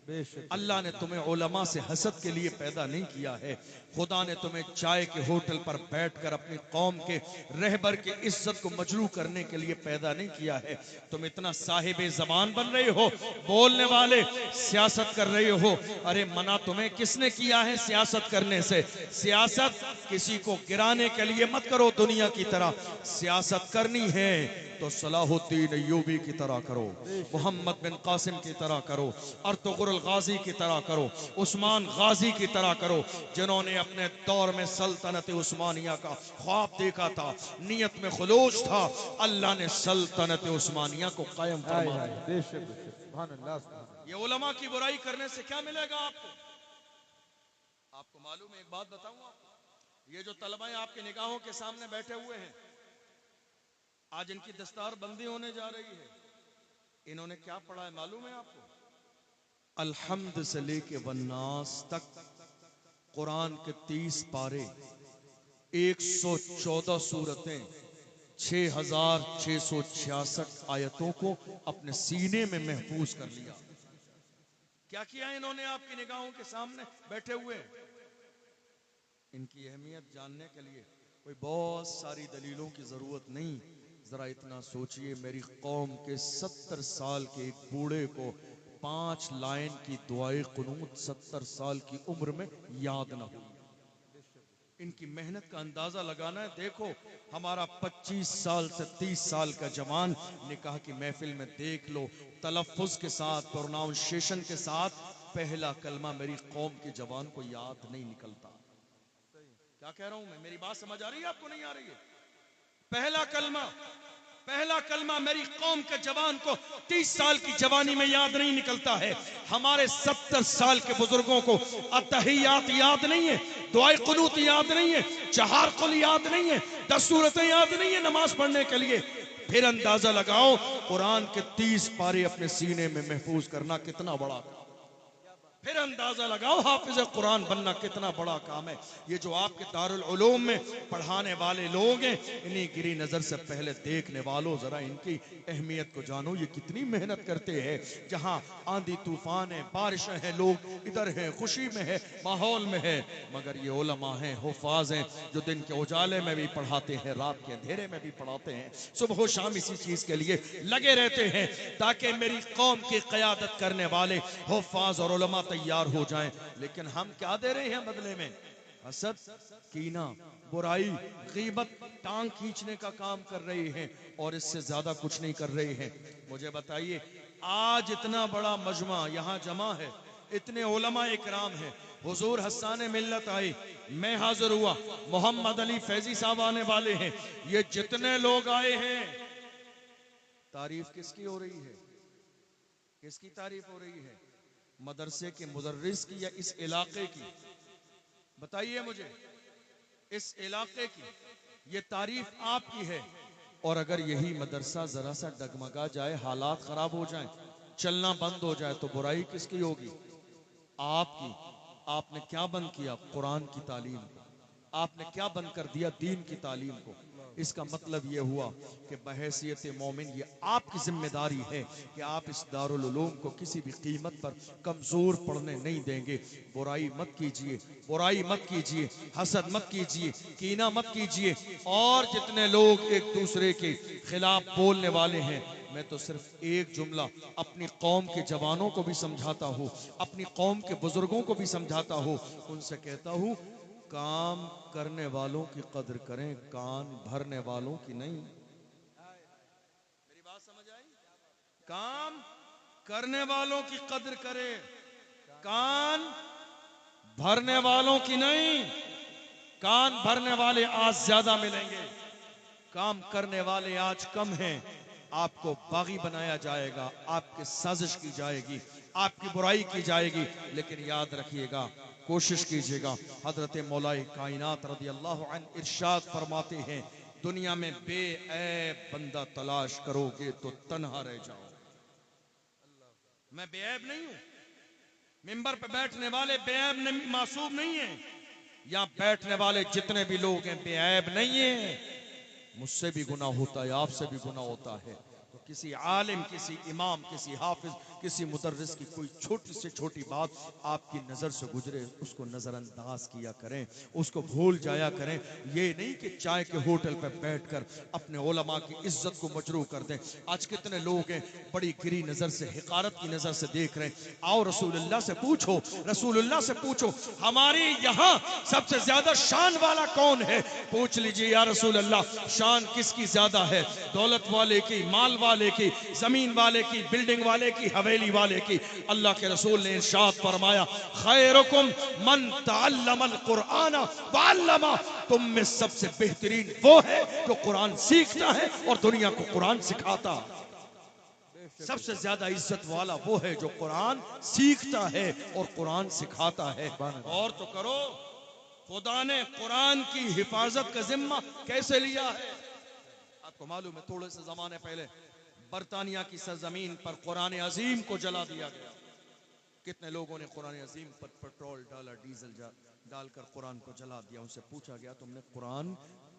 اللہ نے تمہیں علماء سے حسد کے لیے پیدا نہیں کیا ہے، خدا نے تمہیں چائے کے ہوٹل پر بیٹھ کر اپنی قوم کے رہبر کی عزت کو مجروح کرنے کے لیے پیدا نہیں کیا ہے۔ تم اتنا صاحب زبان بن رہے ہو، بولنے والے، سیاست کر رہے ہو، ارے منع تمہیں کس نے کیا ہے سیاست کرنے سے؟ سیاست کسی کو گرانے کے لیے مت کرو، دنیا کی طرح سیاست کرنی ہے تو صلاح الدین ایوبی کی طرح کرو، محمد بن قاسم کی طرح کرو، ارطغرل الغازی کی طرح کرو، عثمان غازی کی طرح کرو، جنہوں نے اپنے دور میں سلطنت عثمانیہ کا خواب دیکھا تھا، نیت میں خلوص تھا، اللہ نے سلطنت عثمانیہ کو قائم فرما دیا۔ بے شک سبحان اللہ سبحان اللہ۔ یہ علماء کی برائی کرنے سے کیا ملے گا آپ کو؟ کو معلوم ہے، ایک بات بتاؤں آپ کو، یہ جو طلبہ آپ کے نگاہوں کے سامنے بیٹھے ہوئے ہیں، آج ان کی دستار بندی ہونے جا رہی ہے، انہوں نے کیا پڑھا ہے معلوم ہے آپ کو؟ الحمد سے لے کے والناس تک قرآن کے 30 پارے، 114 سورتیں، 6666 آیتوں کو اپنے سینے میں محفوظ کر لیا۔ کیا کیا انہوں نے آپ کی نگاہوں کے سامنے بیٹھے ہوئے؟ ان کی اہمیت جاننے کے لیے کوئی بہت ساری دلیلوں کی ضرورت نہیں، ذرا اتنا سوچئے، میری قوم کے 70 سال کے ایک بوڑھے کو 5 لائن کی دعائے قنوت 70 سال کی عمر میں یاد نہ ہوئی۔ ان کی محنت کا اندازہ لگانا ہے۔ دیکھو ہمارا 25 سال سے 30 سال کا جوان نکاح کی محفل میں دیکھ لو، تلفظ کے ساتھ، پروناؤنسیشن کے ساتھ پہلا کلمہ میری قوم کے جوان کو یاد نہیں نکلتا۔ کیا کہہ رہا ہوں میں؟ میری بات سمجھ آ رہی ہے آپ کو؟ نہیں آ رہی ہے؟ پہلا کلمہ میری قوم کے جوان کو 30 سال کی جوانی میں یاد نہیں نکلتا ہے۔ ہمارے 70 سال کے بزرگوں کو التحیات یاد نہیں ہے، دعائے قنوت یاد نہیں ہے، چہار قل یاد نہیں ہے، 10 سورتیں یاد نہیں ہے نماز پڑھنے کے لیے۔ پھر اندازہ لگاؤ قرآن کے 30 پارے اپنے سینے میں محفوظ کرنا کتنا بڑا کام، پھر اندازہ لگاؤ حافظ قرآن بننا کتنا بڑا کام ہے۔ یہ جو آپ کے دارالعلوم میں پڑھانے والے لوگ ہیں، انہیں گری نظر سے پہلے دیکھنے والوں ذرا ان کی اہمیت کو جانو، یہ کتنی محنت کرتے ہیں۔ جہاں آندھی طوفان ہے، بارشیں ہیں، لوگ ادھر ہیں، خوشی میں ہے، ماحول میں ہے، مگر یہ علماء ہیں، حفاظ ہیں، جو دن کے اجالے میں بھی پڑھاتے ہیں، رات کے اندھیرے میں بھی پڑھاتے ہیں، صبح و شام اسی چیز کے لیے لگے رہتے ہیں تاکہ میری قوم کی قیادت کرنے والے حفاظ اور علماء تیار ہو جائیں۔ لیکن ہم کیا دے رہے ہیں بدلے میں؟ حسد، کینہ، برائی، غیبت، ٹانگ کھینچنے کا کام کر رہے ہیں، اور اس سے زیادہ کچھ نہیں کر رہے ہیں۔ مجھے بتائیے آج اتنا بڑا مجمع یہاں جمع ہے، اتنے علماء اکرام ہیں، حضور حسان ملت آئے، میں حاضر ہوا، محمد علی فیضی صاحب آنے والے ہیں، یہ جتنے لوگ آئے ہیں، تعریف کس کی ہو رہی ہے؟ کس کی تعریف ہو رہی ہے؟ مدرسے کے مدرس کی یا اس علاقے کی؟ بتائیے مجھے، اس علاقے کی یہ تعریف آپ کی ہے۔ اور اگر یہی مدرسہ ذرا سا ڈگمگا جائے، حالات خراب ہو جائیں، چلنا بند ہو جائے، تو برائی کس کی ہوگی؟ آپ کی۔ آپ نے کیا بند کیا؟ قرآن کی تعلیم کو۔ آپ نے کیا بند کر دیا؟ دین کی تعلیم کو۔ اس کا مطلب یہ ہوا کہ بحیثیت مومن یہ آپ کی ذمہ داری ہے کہ آپ اس دارالعلوم کو کسی بھی قیمت پر کمزور پڑنے نہیں دیں گے۔ برائی مت کیجئے، برائی مت کیجئے، حسد مت کیجئے، کینہ مت کیجئے، اور جتنے لوگ ایک دوسرے کے خلاف بولنے والے ہیں، میں تو صرف ایک جملہ اپنی قوم کے جوانوں کو بھی سمجھاتا ہوں، اپنی قوم کے بزرگوں کو بھی سمجھاتا ہوں، ان سے کہتا ہوں کام کرنے والوں کی قدر کریں، کان بھرنے والوں کی نہیں۔ میری بات سمجھ آئی؟ کام کرنے والوں کی قدر کرے، کان بھرنے والوں کی نہیں۔ کان بھرنے والے آج زیادہ ملیں گے، کام کرنے والے آج کم ہیں۔ آپ کو باغی بنایا جائے گا، آپ کی سازش کی جائے گی، آپ کی برائی کی جائے گی، لیکن یاد رکھیے گا، کوشش کیجئے گا۔ حضرت مولا کائنات رضی اللہ عنہ ارشاد فرماتے ہیں، دنیا میں بے عیب بندہ تلاش کرو گے تو تنہا رہ جاؤ۔ میں بے عیب نہیں ہوں، منبر پہ بیٹھنے والے بے عیب معصوم نہیں ہیں، یا بیٹھنے والے جتنے بھی لوگ ہیں بے عیب نہیں ہیں۔ مجھ سے بھی گناہ ہوتا ہے، آپ سے بھی گناہ ہوتا ہے، تو کسی عالم، کسی امام، کسی حافظ، کسی مدرس کی کوئی چھوٹی سے چھوٹی بات آپ کی نظر سے گزرے، اس کو نظر انداز کیا کریں، اس کو بھول جایا کریں۔ یہ نہیں کہ چائے کے ہوٹل پہ بیٹھ کر اپنے علماء کی عزت کو مجروح کر دیں۔ آج کتنے لوگ ہیں بڑی گری نظر سے، حقارت کی نظر سے دیکھ رہے ہیں۔ آؤ رسول اللہ سے پوچھو، رسول اللہ سے پوچھو ہماری یہاں سب سے زیادہ شان والا کون ہے؟ پوچھ لیجئے یا رسول اللہ، شان کس کی زیادہ ہے؟ دولت والے کی، مال والے کی، زمین والے کی، بلڈنگ والے کی، حویلی والے کی؟ اللہ کے رسول نے ارشاد فرمایا، خیرکم من تعلم القرآن وعلمہ، تم میں سب سے بہترین وہ ہے جو قرآن سیکھتا ہے اور دنیا کو قرآن سکھاتا۔ سب سے زیادہ عزت والا وہ ہے جو قرآن سیکھتا ہے اور قرآن سکھاتا ہے. اور تو کرو خدا نے قرآن کی حفاظت کا ذمہ کیسے لیا ہے. آپ کو معلوم ہے تھوڑے سے زمانے پہلے برطانیہ کی سرزمین پر قرآن عظیم کو جلا دیا گیا. کتنے لوگوں نے قرآن عظیم پر پیٹرول ڈالا, ڈیزل ڈال کر قرآن کو جلا دیا. ان سے پوچھا گیا تم نے قرآن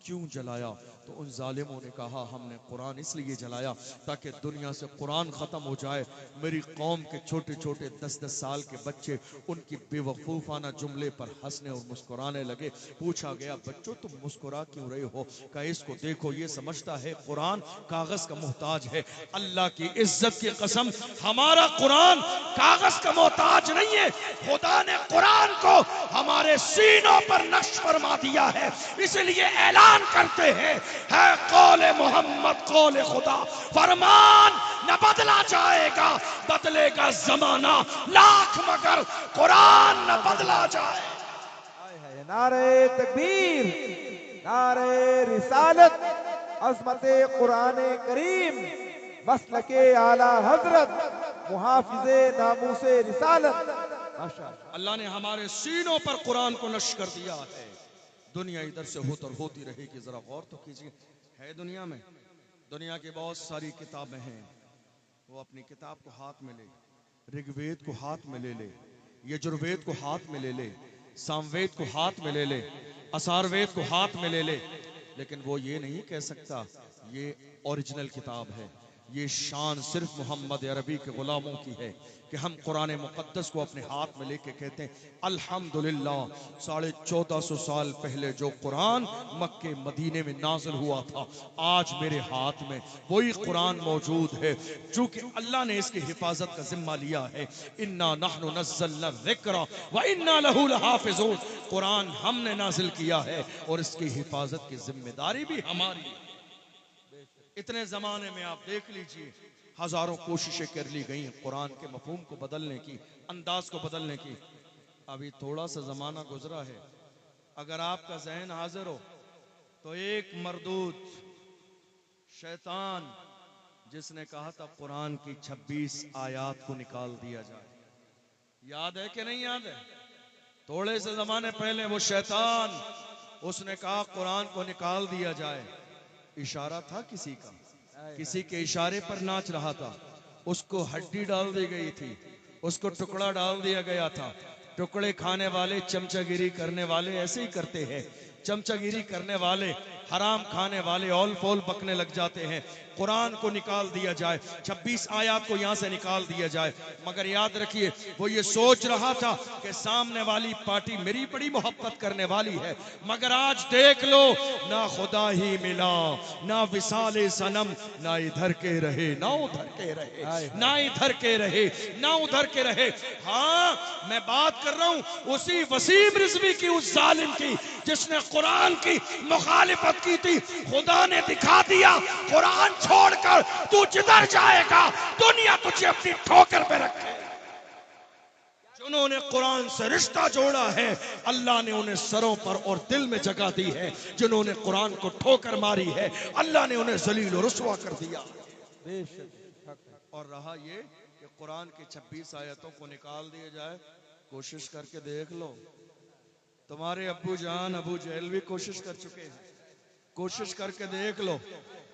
کیوں جلایا؟ تو ان ظالموں نے کہا ہم نے قرآن اس لیے جلایا تاکہ دنیا سے قرآن ختم ہو جائے. میری قوم کے چھوٹے چھوٹے 10-10 سال کے بچے ان کی بے وقوفانہ جملے پر ہنسنے اور مسکرانے لگے. پوچھا گیا بچوں تم مسکرا کیوں رہے ہو؟ کہ اس کو دیکھو یہ سمجھتا ہے قرآن کاغذ کا محتاج ہے. اللہ کی عزت کی قسم ہمارا قرآن کاغذ کا محتاج نہیں ہے. خدا نے قرآن کو ہمارے سینوں پر نقش فرما دیا ہے. اس لیے اعلان کرتے ہیں ہے قول محمد قول خدا, فرمان نہ بدلا جائے گا, بدلے گا زمانہ لاکھ مگر قرآن نہ بدلا جائے. نعرہ تکبیر, نعرہ رسالت, عظمت قرآن کریم, مسلک اعلی حضرت, محافظ ناموس رسالت. اللہ نے ہمارے سینوں پر قرآن کو نشر کر دیا ہے. دنیا ادھر سے ہوتی رہے گی. ذرا غور تو کیجیے, ہے دنیا میں دنیا کی بہت ساری کتابیں ہیں. وہ اپنی کتاب کو ہاتھ میں لے, رگ وید کو ہاتھ میں لے لے, یجروید کو ہاتھ میں لے لے, سام وید کو ہاتھ میں لے لے, اسار وید کو ہاتھ میں لے لے, لیکن وہ یہ نہیں کہہ سکتا یہ اوریجنل کتاب ہے. یہ شان صرف محمد عربی کے غلاموں کی ہے کہ ہم قرآن مقدس کو اپنے ہاتھ میں لے کے کہتے ہیں الحمدللہ 1450 سال پہلے جو قرآن مکے مدینے میں نازل ہوا تھا آج میرے ہاتھ میں وہی قرآن موجود ہے. چونکہ اللہ نے اس کی حفاظت کا ذمہ لیا ہے. انا نحن نزلنا الذکر وانا له لحافظون. قرآن ہم نے نازل کیا ہے اور اس کی حفاظت کی ذمہ داری بھی ہماری ہے. اتنے زمانے میں آپ دیکھ لیجئے ہزاروں کوششیں کر لی گئی قرآن کے مفہوم کو بدلنے کی, انداز کو بدلنے کی. ابھی تھوڑا سا زمانہ گزرا ہے, اگر آپ کا ذہن حاضر ہو تو ایک مردود شیطان جس نے کہا تھا قرآن کی 26 آیات کو نکال دیا جائے, یاد ہے کہ نہیں یاد ہے؟ تھوڑے سے زمانے پہلے وہ شیطان اس نے کہا قرآن کو نکال دیا جائے. اشارہ تھا کسی کا, کسی کے اشارے پر ناچ رہا تھا. اس کو ہڈی ڈال دی گئی تھی, اس کو ٹکڑا ڈال دیا گیا تھا. ٹکڑے کھانے والے چمچہ گیری کرنے والے ایسے ہی کرتے ہیں. چمچہ گیری کرنے والے حرام کھانے والے اول فول بکنے لگ جاتے ہیں. قرآن کو نکال دیا جائے, 26 آیات کو یہاں سے نکال دیا جائے. مگر یاد رکھیے وہ یہ سوچ رہا تھا کہ سامنے والی پارٹی میری بڑی محبت کرنے والی ہے. مگر آج دیکھ لو نہ خدا ہی ملا, نہ وصال صنم, نہ ادھر کے رہے نہ ادھر کے رہے, نہ ادھر کے رہے نہ ادھر کے رہے. ہاں میں بات کر رہا ہوں اسی وسیم رضوی کی, اس ظالم کی جس نے قرآن کی مخالفت کی تھی. خدا نے دکھا دیا قرآن چھوڑ کر تو جدھر جائے گا دنیا تجھے اپنی ٹھوکر پہ رکھے. جنہوں نے قرآن سے رشتہ جوڑا ہے اللہ نے انہیں سروں پر اور دل میں جگہ دی ہے. جنہوں نے قرآن کو ٹھوکر ماری ہے اللہ نے انہیں ذلیل و رسوا کر دیا. اور رہا یہ کہ قرآن کی 26 آیتوں کو نکال دیا جائے, کوشش کر کے دیکھ لو. تمہارے ابو جان ابو جہل بھی کوشش کر چکے ہیں, کوشش کر کے دیکھ لو.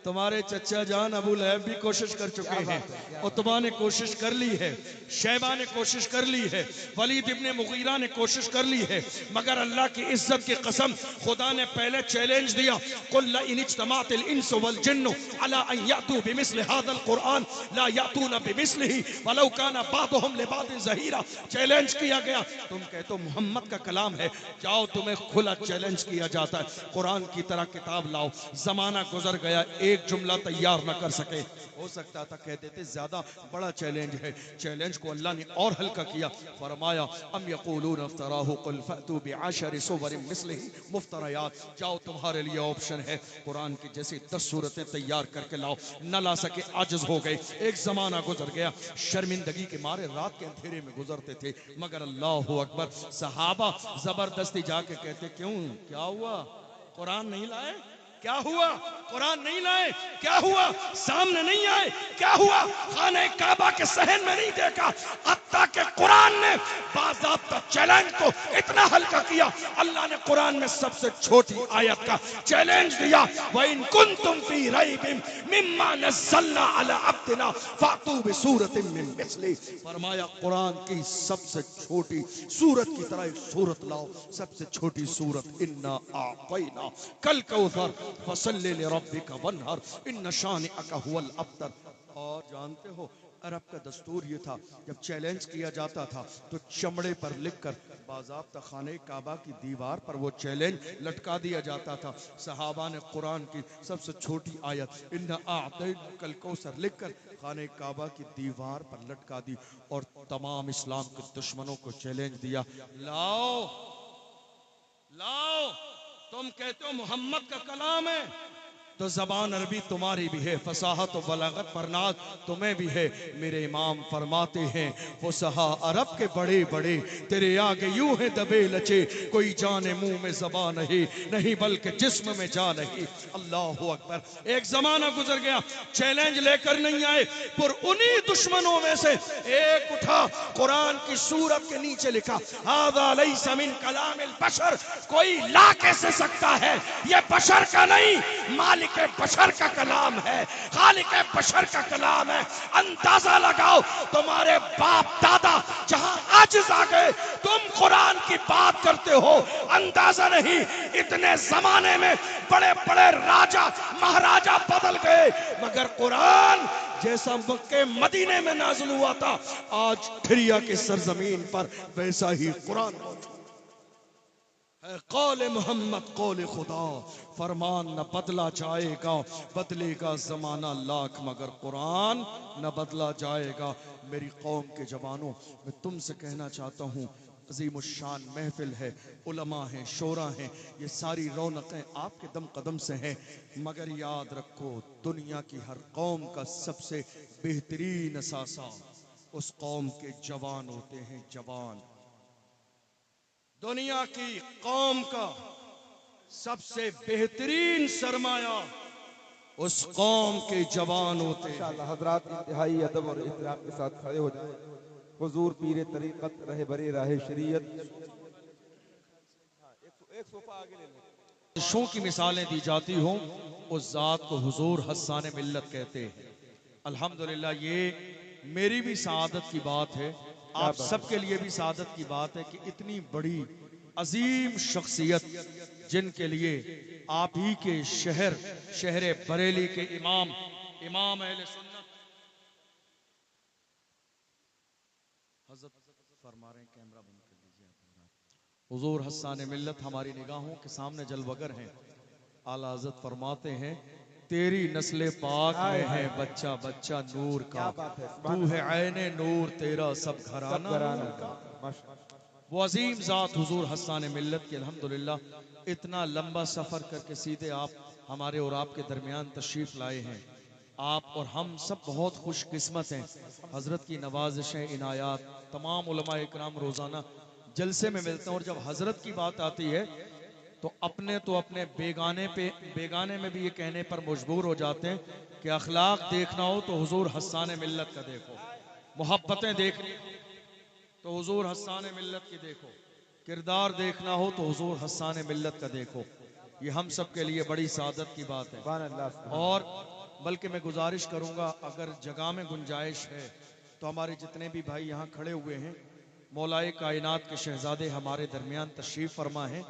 تمہارے چچا جان ابو لہب بھی کوشش کر چکے ہیں, عتبہ نے کوشش کر لی ہے, شیبہ نے کوشش کر لی ہے, ولید ابن مغیرہ نے کوشش کر لی ہے. مگر اللہ کی عزت کی قسم خدا نے پہلے چیلنج دیا قل لئن اجتمعت الانس والجن على ان يأتوا بمثل هذا القرآن لا يأتون بمثله ولو كان بعضهم لبعض ظهيرا. چیلنج کیا گیا, تم کہتے ہو محمد کا کلام ہے, جاؤ تمہیں کھلا چیلنج کیا جاتا ہے قرآن کی طرح کتاب لاؤ. زمانہ گزر گیا, ایک جملہ تیار نہ کر سکے. ہو سکتا تھا کہہ دیتے زیادہ بڑا چیلنج ہے. چیلنج کو اللہ نے اور ہلکا کیا, فرمایا ام یقولون افتراہ قل فأتوا بعشر سور مثلہ مفتریات. جاؤ تمہارے لیے آپشن ہے, قرآن کی جیسی 10 صورتیں تیار کر کے لاؤ. نہ لا سکے, عاجز ہو گئے. ایک زمانہ گزر گیا, شرمندگی کے مارے رات کے اندھیرے میں گزرتے تھے. مگر اللہ اکبر, صحابہ زبردستی جا کے کہتے کیوں, کیا ہوا, قرآن نہیں لائے, کیا ہوا؟ قرآن نہیں لائے؟ کیا ہوا؟ سامنے نہیں آئے؟ کیا ہوا؟ خانہ کعبہ کے صحن میں نہیں دیکھا؟ حتیٰ کہ قرآن نے باضابطہ چیلنج کو اتنا ہلکا کیا، اللہ نے قرآن میں سب سے چھوٹی آیت کا چیلنج دیا، وَإِن كُنتُمْ فِي رَيْبٍ مِّمَّا نَزَّلْنَا عَلَىٰ عَبْدِنَا فَأْتُوا بِسُورَةٍ مِّن مِّثْلِهِ، فرمایا قرآن کی سب سے چھوٹی سورت کی طرح ایک سورت لاؤ، سب سے چھوٹی سورت، اِنَّا أَعْطَيْنَاكَ الْكَوْثَرَ فَصَلِّ لِرَبِّكَ وَانْحَرْ إِنَّ شَانِئَكَ هُوَ الْأَبْتَرُ۔ اور جانتے ہو عرب کا دستور یہ تھا، جب چیلنج کیا جاتا تھا تو چمڑے پر لکھ کر باضابطہ خانہ کعبہ کی دیوار پر وہ چیلنج لٹکا دیا جاتا تھا۔ صحابہ نے قرآن کی سب سے چھوٹی آیت اِنَّا أَعْطَيْنَاكَ الْكَوْثَرَ لکھ کر خانہ کعبہ کی دیوار پر لٹکا دی اور تمام اسلام کے دشمنوں کو چیلنج دیا، لاؤ لاؤ، تم کہتے ہو محمد کا کلام ہے تو زبان عربی تمہاری بھی ہے، فصاحت و بلاغت پرناز تمہیں بھی ہے۔ میرے امام فرماتے ہیں فصحا عرب کے بڑے بڑے تیرے آگے یوں ہیں دبے لچے، کوئی جانے منہ میں زبان نہیں بلکہ جسم میں جا نہیں۔ اللہ اکبر۔ ایک زمانہ گزر گیا، چیلنج لے کر نہیں آئے، پر انہی دشمنوں میں سے ایک اٹھا، قرآن کی سورت کے نیچے لکھا ھذا لیس من کلام البشر، کوئی لا کیسے سکتا ہے، یہ بشر کا نہیں، مالک بشر کا کلام ہے، خالق بشر کا کلام ہے۔ اندازہ لگاؤ تمہارے باپ دادا جہاں عاجز آ گئے، تم قرآن کی بات کرتے ہو، اندازہ نہیں اتنے زمانے میں بڑے بڑے راجہ مہاراجہ بدل گئے، مگر قرآن جیسا مکہ مدینے میں نازل ہوا تھا، آج کھریا کی سرزمین پر ویسا ہی قرآن موجود ہے۔ قول محمد قول خدا، فرمان نہ بدلا جائے گا، بدلے گا زمانہ لاکھ مگر قرآن نہ بدلا جائے گا۔ میری قوم کے جوانوں، میں تم سے کہنا چاہتا ہوں، عظیم الشان محفل ہے، علماء ہیں، شورا ہیں، یہ ساری رونقیں آپ کے دم قدم سے ہیں، مگر یاد رکھو دنیا کی ہر قوم کا سب سے بہترین اثاثہ اس قوم کے جوان ہوتے ہیں، جوان۔ دنیا کی قوم کا سب سے بہترین سرمایہ اس قوم کے جوان ہوتے ہیں۔ ماشاءاللہ حضرات انتہائی ادب اور احترام کے ساتھ کھڑے ہو جائیں۔ حضور پیر طریقت رہ برے راہ شریعت، ایک صوفہ آگے لے لیں۔ شوں کی مثالیں دی جاتی ہوں، اس ذات کو حضور حسان ملت کہتے ہیں۔ الحمدللہ یہ میری بھی سعادت کی بات ہے، آپ سب کے لیے بھی سعادت کی بات ہے کہ اتنی بڑی عظیم شخصیت جن کے لیے آپ ہی کے شہر بریلی کے امام اہل سنت حضرت فرما رہے ہیں، کیمرہ بند کر لیجئے آپ حضور حسان ملت ہماری نگاہوں کے سامنے جلوگر ہیں۔ اعلیٰ حضرت فرماتے ہیں تیری نسل پاک میں ہے بچہ بچہ نور کا، تو ہے عین نور تیرا سب گھرانہ نور کا۔ وہ عظیم ذات حضور حسان ملت کی الحمدللہ اتنا لمبا سفر کر کے سیدھے آپ ہمارے اور آپ کے درمیان تشریف لائے ہیں۔ آپ اور ہم سب بہت خوش قسمت ہیں، حضرت کی نوازشیں عنایات، تمام علماء اکرام روزانہ جلسے میں ملتے ہیں، اور جب حضرت کی بات آتی ہے تو اپنے بیگانے میں بھی یہ کہنے پر مجبور ہو جاتے ہیں کہ اخلاق دیکھنا ہو تو حضور حسان ملت کا دیکھو، محبتیں دیکھنی تو حضور حسان ملت کی دیکھو، کردار دیکھنا ہو تو حضور حسان ملت کا دیکھو۔ یہ ہم سب کے لیے بڑی سعادت کی بات ہے، اور بلکہ میں گزارش کروں گا اگر جگہ میں گنجائش ہے تو ہمارے جتنے بھی بھائی یہاں کھڑے ہوئے ہیں، مولا کائنات کے شہزادے ہمارے درمیان تشریف فرما ہے،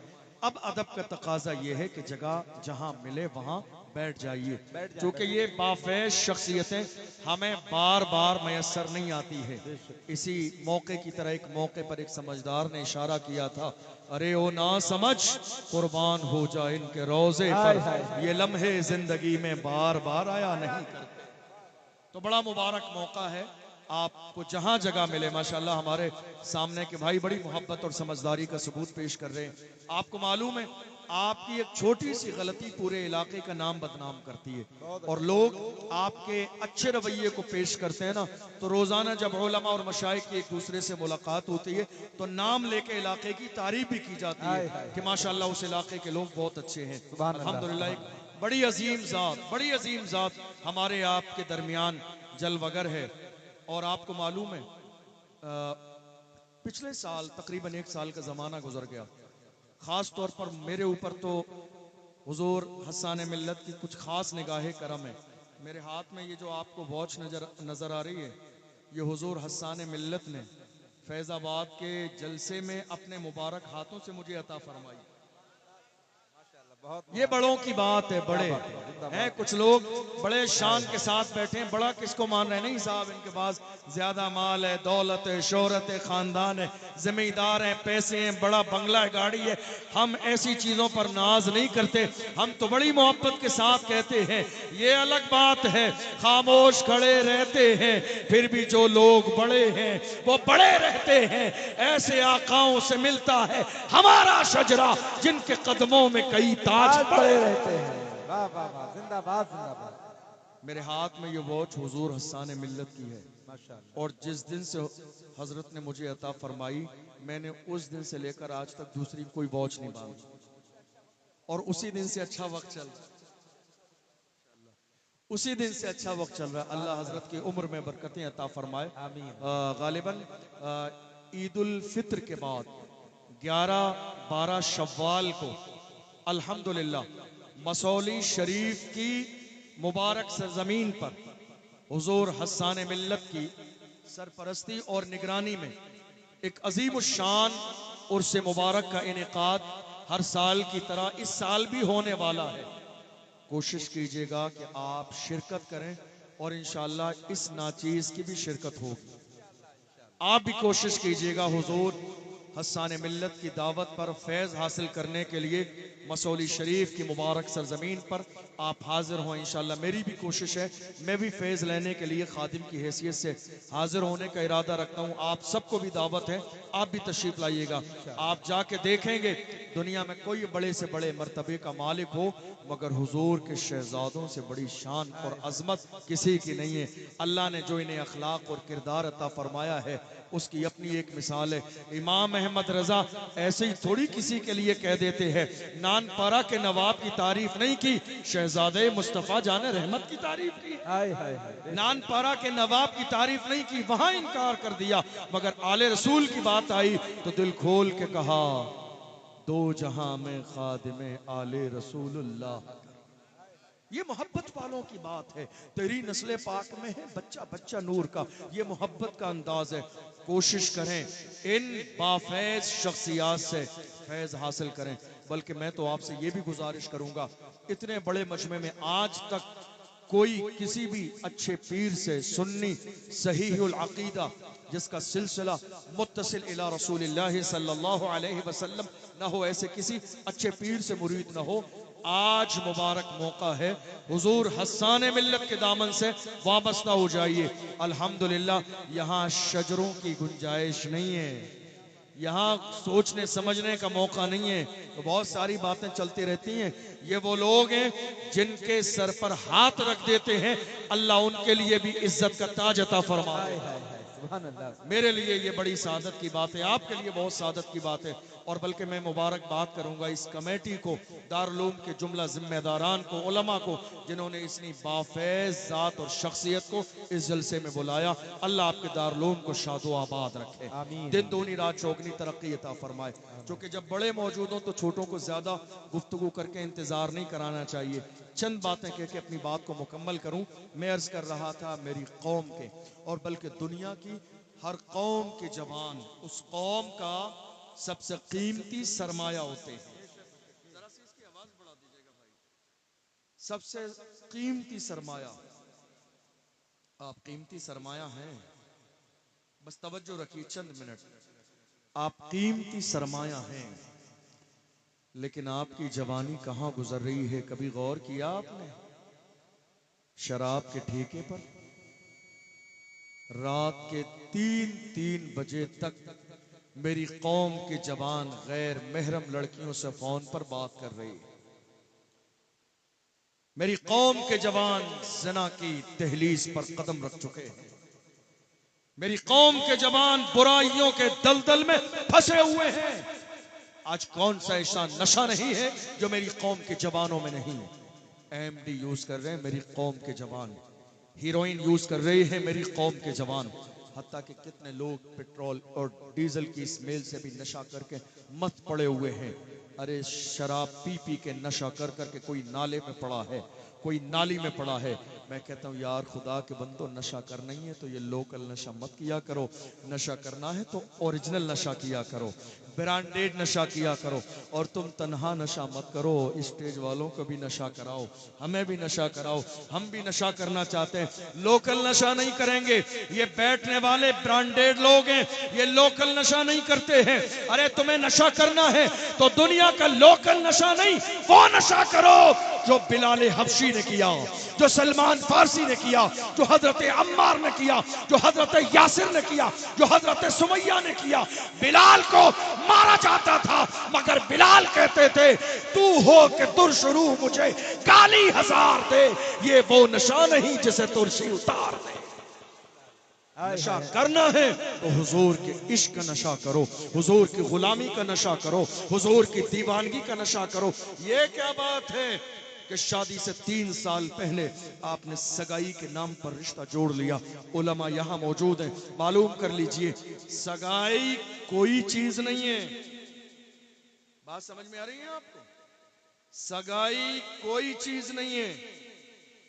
اب ادب کا تقاضا یہ ہے کہ جگہ جہاں ملے وہاں بیٹھ جائیے، کیونکہ یہ بافیض شخصیتیں ہمیں بار بار میسر نہیں آتی ہے۔ اسی موقع کی طرح ایک موقع پر ایک سمجھدار نے اشارہ کیا تھا، ارے او نا سمجھ قربان ہو جا ان کے روزے پر، یہ لمحے زندگی میں بار بار آیا نہیں کرتے۔ تو بڑا مبارک موقع ہے، آپ کو جہاں جگہ ملے، ماشاءاللہ ہمارے سامنے کے بھائی بڑی محبت اور سمجھداری کا ثبوت پیش کر رہے ہیں۔ آپ کو معلوم ہے آپ کی ایک چھوٹی سی غلطی پورے علاقے کا نام بدنام کرتی ہے، اور لوگ آپ کے اچھے رویے کو پیش کرتے ہیں نا، تو روزانہ جب علماء اور مشائخ کی ایک دوسرے سے ملاقات ہوتی ہے تو نام لے کے علاقے کی تعریف بھی کی جاتی ہے کہ ماشاءاللہ اس علاقے کے لوگ بہت اچھے ہیں۔ الحمدللہ ایک بڑی عظیم ذات ہمارے آپ کے درمیان جلوگر ہے. اور آپ کو معلوم ہے پچھلے سال تقریباً 1 سال کا زمانہ گزر گیا. خاص طور پر میرے اوپر تو حضور حسان ملت کی کچھ خاص نگاہ کرم ہے. میرے ہاتھ میں یہ جو آپ کو واچ نظر آ رہی ہے، یہ حضور حسان ملت نے فیض آباد کے جلسے میں اپنے مبارک ہاتھوں سے مجھے عطا فرمائی. یہ بڑوں کی بات ہے. بڑے ہیں کچھ لوگ بڑے شان کے ساتھ بیٹھے ہیں. بڑا کس کو مان رہے ہیں؟ نہیں صاحب، ان کے پاس زیادہ مال ہے، دولت ہے، شہرت ہے، خاندان ہے، زمیندار ہیں، پیسے ہیں، بڑا بنگلہ ہے، گاڑی ہے. ہم ایسی چیزوں پر ناز نہیں کرتے. ہم تو بڑی محبت کے ساتھ کہتے ہیں یہ الگ بات ہے خاموش کھڑے رہتے ہیں، پھر بھی جو لوگ بڑے ہیں وہ بڑے رہتے ہیں. ایسے آقاؤں سے ملتا ہے ہمارا شجرہ جن کے قدموں میں کئی تاج پڑے رہتے ہیں. واہ واہ واہ، زندہ باد زندہ باد. میرے ہاتھ میں یہ واچ حضور حسان ملت کی ہے. ماشاءاللہ. اور جس دن سے حضرت نے مجھے عطا فرمائی، میں نے اس دن سے لے کر آج تک دوسری کوئی واچ نہیں باندھی. اور اسی دن سے اچھا وقت چل رہا ہے. اسی دن سے اچھا وقت چل رہا ہے. اللہ حضرت کی عمر میں برکتیں عطا فرمائے. آمین. غالباً عید الفطر کے بعد 11-12 شوال کو الحمدللہ مسولی شریف کی مبارک سرزمین پر حضور حسان ملت کی سرپرستی اور نگرانی میں ایک عظیم الشان عرس مبارک کا انعقاد ہر سال کی طرح اس سال بھی ہونے والا ہے. کوشش کیجئے گا کہ آپ شرکت کریں اور انشاءاللہ اس ناچیز کی بھی شرکت ہوگی. آپ بھی کوشش کیجئے گا حضور حسان ملت کی دعوت پر فیض حاصل کرنے کے لیے مسولی شریف کی مبارک سرزمین پر آپ حاضر ہوں. انشاءاللہ میری بھی کوشش ہے، میں بھی فیض لینے کے لیے خادم کی حیثیت سے حاضر ہونے کا ارادہ رکھتا ہوں. آپ سب کو بھی دعوت ہے، آپ بھی تشریف لائیے گا. آپ جا کے دیکھیں گے دنیا میں کوئی بڑے سے بڑے مرتبے کا مالک ہو مگر حضور کے شہزادوں سے بڑی شان اور عظمت کسی کی نہیں ہے. اللہ نے جو انہیں اخلاق اور کردار عطا فرمایا ہے اس کی اپنی ایک مثال ہے. امام احمد رضا ایسے ہی تھوڑی کسی کے لیے کہہ دیتے ہیں. نان پارا کے نواب کی تعریف نہیں کی، شہزادے مصطفیٰ جان رحمت کی تعریف کی. نان پارا کے نواب کی تعریف نہیں کی، وہاں انکار کر دیا. مگر آل رسول کی بات آئی تو دل کھول کے کہا دو جہاں میں خادم آل رسول اللہ. یہ محبت والوں کی بات ہے. تیری نسل پاک میں ہے بچہ بچہ نور کا. یہ محبت کا انداز ہے. کوشش کریں ان بافیض شخصیات سے فیض حاصل کریں. بلکہ میں تو آپ سے یہ بھی گزارش کروں گا، اتنے بڑے مجمع میں آج تک کوئی کسی بھی اچھے پیر سے سنی صحیح العقیدہ جس کا سلسلہ متصل الی رسول اللہ صلی اللہ علیہ وسلم نہ ہو، ایسے کسی اچھے پیر سے مرید نہ ہو. آج مبارک موقع ہے، حضور حسان ملت کے دامن سے وابستہ ہو جائیے. الحمدللہ یہاں شجروں کی گنجائش نہیں ہے، یہاں سوچنے سمجھنے کا موقع نہیں ہے. تو بہت ساری باتیں چلتی رہتی ہیں. یہ وہ لوگ ہیں جن کے سر پر ہاتھ رکھ دیتے ہیں اللہ ان کے لیے بھی عزت کا تاج عطا فرمائے. میرے لیے یہ بڑی سعادت کی بات ہے، آپ کے لیے بہت سعادت کی بات ہے. اور بلکہ میں مبارک بات کروں گا اس کمیٹی کو، دارالعلوم کے جملہ ذمہ داران کو، علماء کو، جنہوں نے اتنی بافیض ذات اور شخصیت کو اس جلسے میں بلایا. اللہ آپ کے دارالعلوم کو شاد و آباد رکھے، دن دونی رات چوگنی ترقی عطا فرمائے. چونکہ جب بڑے موجود ہوں تو چھوٹوں کو زیادہ گفتگو کر کے انتظار نہیں کرانا چاہیے. چند باتیں کہہ کے اپنی بات کو مکمل کروں. میں عرض کر رہا تھا میری قوم کے اور بلکہ دنیا کی ہر قوم کے جوان اس قوم کا سب سے قیمتی سرمایہ ہوتے ہیں. ذرا سی اس کی آواز بڑھا دیجئے گا بھائی. سب سے قیمتی سرمایہ، آپ قیمتی سرمایہ ہیں، بس توجہ رکھیے چند منٹ. آپ قیمتی سرمایہ ہیں لیکن آپ کی جوانی کہاں گزر رہی ہے کبھی غور کیا آپ نے؟ شراب کے ٹھیکے پر رات کے 3 بجے تک میری قوم کے جوان غیر محرم لڑکیوں سے فون پر بات کر رہی. میری قوم کے جوان زنا کی دہلیز پر قدم رکھ چکے ہیں. میری قوم کے جوان برائیوں کے دلدل میں پھنسے ہوئے ہیں. آج کون سا ایسا نشہ نہیں ہے جو میری قوم کے جوانوں میں نہیں ہے؟ AMD یوز کر رہے ہیں میری قوم کے جوان، ہیروئن یوز کر رہی ہے میری قوم کے جوان، حتیٰ کہ کتنے لوگ پیٹرول اور ڈیزل کی اسمیل سے بھی نشہ کر کے مت پڑے ہوئے ہیں۔ ارے شراب پی پی کے نشہ کر کر کے کوئی نالے میں پڑا ہے، کوئی نالی میں پڑا ہے۔ میں کہتا ہوں یار خدا کے بندو، نشہ کر نہیں ہے تو یہ لوکل نشہ مت کیا کرو، نشہ کرنا ہے تو اوریجنل نشہ کیا کرو، برانڈیڈ نشہ کیا کرو، اور تم تنہا نشہ مت کرو، اسٹیج والوں کو بھی نشہ کراؤ، ہمیں بھی نشہ کراؤ، ہم بھی نشہ کرنا چاہتے ہیں۔ لوکل نشہ نہیں کریں گے، یہ بیٹھنے والے برانڈیڈ لوگ ہیں، یہ لوکل نشہ نہیں کرتے ہیں۔ ارے تمہیں نشہ کرنا ہے تو دنیا کا لوکل نشہ نہیں، وہ نشہ کرو جو بلال حبشی نے کیا، جو سلمان فارسی نے کیا، جو حضرت عمار نے کیا، جو حضرت یاسر نے کیا، جو حضرت سمیہ نے کیا۔ بلال کو مارا جاتا تھا مگر بلال کہتے تھے تو ہو کہ ترش روح مجھے گالی ہزار دے، یہ وہ نشہ نہیں جسے ترشی اتار دے۔ نشہ کرنا ہے تو حضور کے عشق کا نشہ کرو، حضور کی غلامی کا نشہ کرو، حضور کی دیوانگی کا نشہ کرو۔ یہ کیا بات ہے کہ شادی سے 3 سال پہلے آپ نے سگائی کے نام پر رشتہ جوڑ لیا؟ علماء یہاں موجود ہیں، معلوم کر لیجئے، سگائی کوئی چیز نہیں ہے۔ بات سمجھ میں آ رہی ہے آپ کو؟ سگائی کوئی چیز نہیں ہے،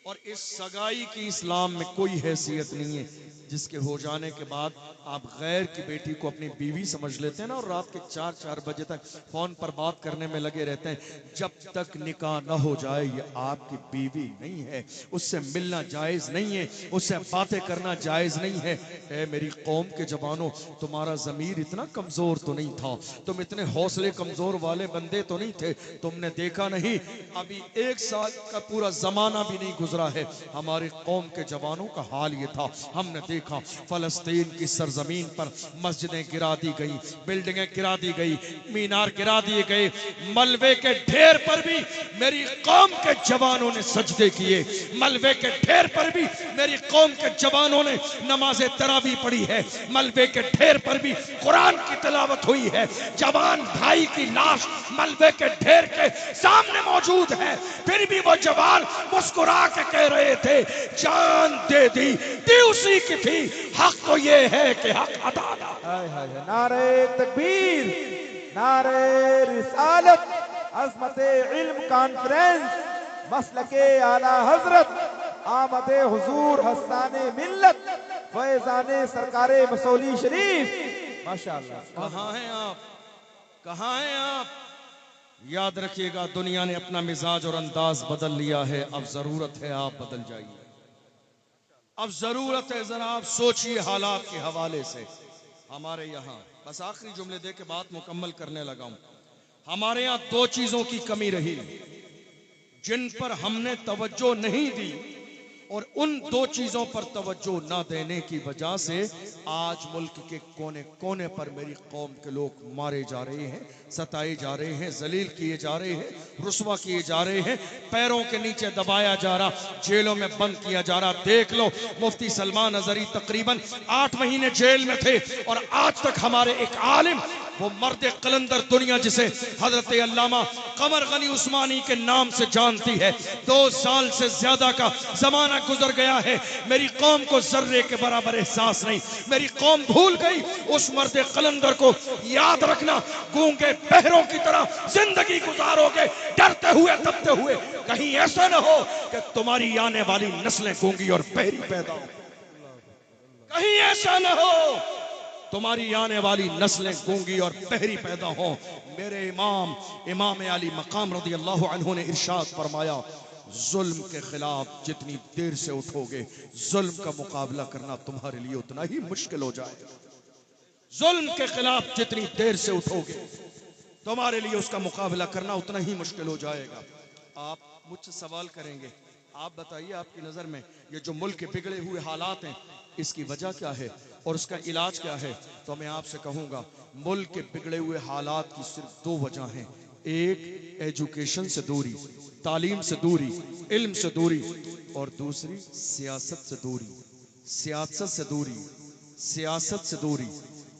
اور اس سگائی کی اسلام میں کوئی حیثیت نہیں ہے جس کے ہو جانے کے بعد آپ غیر کی بیٹی کو اپنی بیوی سمجھ لیتے ہیں نا، اور رات کے 4 بجے تک فون پر بات کرنے میں لگے رہتے ہیں۔ جب تک نکاح نہ ہو جائے یہ آپ کی بیوی نہیں ہے، اس سے ملنا جائز نہیں ہے، اس سے باتیں کرنا جائز نہیں ہے۔ اے میری قوم کے جوانوں، تمہارا ضمیر اتنا کمزور تو نہیں تھا، تم اتنے حوصلے کمزور والے بندے تو نہیں تھے، تم نے دیکھا نہیں ابھی 1 سال کا پورا زمانہ بھی نہیں گزرا ہے، ہماری قوم کے جوانوں کا حال یہ تھا۔ ہم نے دیکھا فلسطین کی سرزمین پر مسجدیں گرا دی گئی، بلڈنگیں گرا دی گئی، مینار گرا دیے گئے، ملبے کے ڈھیر پر بھی میری قوم کے جوانوں نے سجدے کیے، ملبے کے ڈھیر پر بھی میری قوم کے جوانوں نے نماز تراویح پڑھی ہے، ملبے کے ڈھیر پر بھی قرآن کی تلاوت ہوئی ہے۔ جوان بھائی کی لاش ملبے کے ڈھیر کے سامنے موجود ہے، پھر بھی وہ جوان مسکرا کے کہہ رہے تھے جان دے دی اسی کی تھی، حق تو یہ ہے کہ حق ادا نہ۔ نعرہ تکبیر، نعرہ رسالت، عظمت علم کانفرنس، مسلک اعلی حضرت، آمد حضور حسان ملت، فیضان سرکار مسولی شریف۔ ماشاءاللہ۔ کہاں ہیں آپ؟ کہاں ہیں آپ؟ یاد رکھیے گا دنیا نے اپنا مزاج اور انداز بدل لیا ہے، اب ضرورت ہے آپ بدل جائیے، اب ضرورت ہے ذرا آپ سوچئے حالات کے حوالے سے۔ ہمارے یہاں بس آخری جملے دے کے بات مکمل کرنے لگا ہوں، ہمارے یہاں 2 چیزوں کی کمی رہی جن پر ہم نے توجہ نہیں دی، اور ان 2 چیزوں پر توجہ نہ دینے کی وجہ سے آج ملک کے کونے کونے پر میری قوم کے لوگ مارے جا رہے ہیں، ستائے جا رہے ہیں، ذلیل کیے جا رہے ہیں، رسوا کیے جا رہے ہیں، پیروں کے نیچے دبایا جا رہا، جیلوں میں بند کیا جا رہا۔ دیکھ لو مفتی سلمان ازہری تقریباً 8 مہینے جیل میں تھے، اور آج تک ہمارے ایک عالم، وہ مرد قلندر دنیا جسے حضرت علامہ قمر غنی عثمانی کے نام سے جانتی ہے، 2 سال سے زیادہ کا زمانہ گزر گیا ہے، میری قوم کو ذرے کے برابر احساس نہیں، میری قوم بھول گئی اس مرد قلندر کو۔ یاد رکھنا گونگے بہروں کی طرح زندگی گزارو گے، ڈرتے ہوئے دبتے ہوئے، کہیں ایسا نہ ہو کہ تمہاری آنے والی نسلیں گونگی اور بہری پیدا ہو، کہیں ایسا نہ ہو تمہاری آنے والی نسلیں گونگی اور بہری پیدا ہوں۔ میرے امام علی مقام رضی اللہ عنہ نے ارشاد فرمایا ظلم کے خلاف جتنی دیر سے اٹھو گے ظلم کا مقابلہ کرنا تمہارے لیے اتنا ہی مشکل ہو جائے گا۔ ظلم کے خلاف جتنی دیر سے اٹھو گے تمہارے لیے اس کا مقابلہ کرنا اتنا ہی مشکل ہو جائے گا۔ آپ مجھ سے سوال کریں گے، آپ بتائیے آپ کی نظر میں یہ جو ملک کے بگڑے ہوئے حالات ہیں اس کی وجہ کیا ہے اور اس کا علاج کیا ہے؟ تو میں آپ سے کہوں گا ملک کے بگڑے ہوئے حالات کی صرف 2 وجہ ہیں، ایک ایجوکیشن سے دوری، تعلیم سے دوری، علم سے دوری، اور دوسری سیاست سے دوری، سیاست سے دوری، سیاست سے دوری۔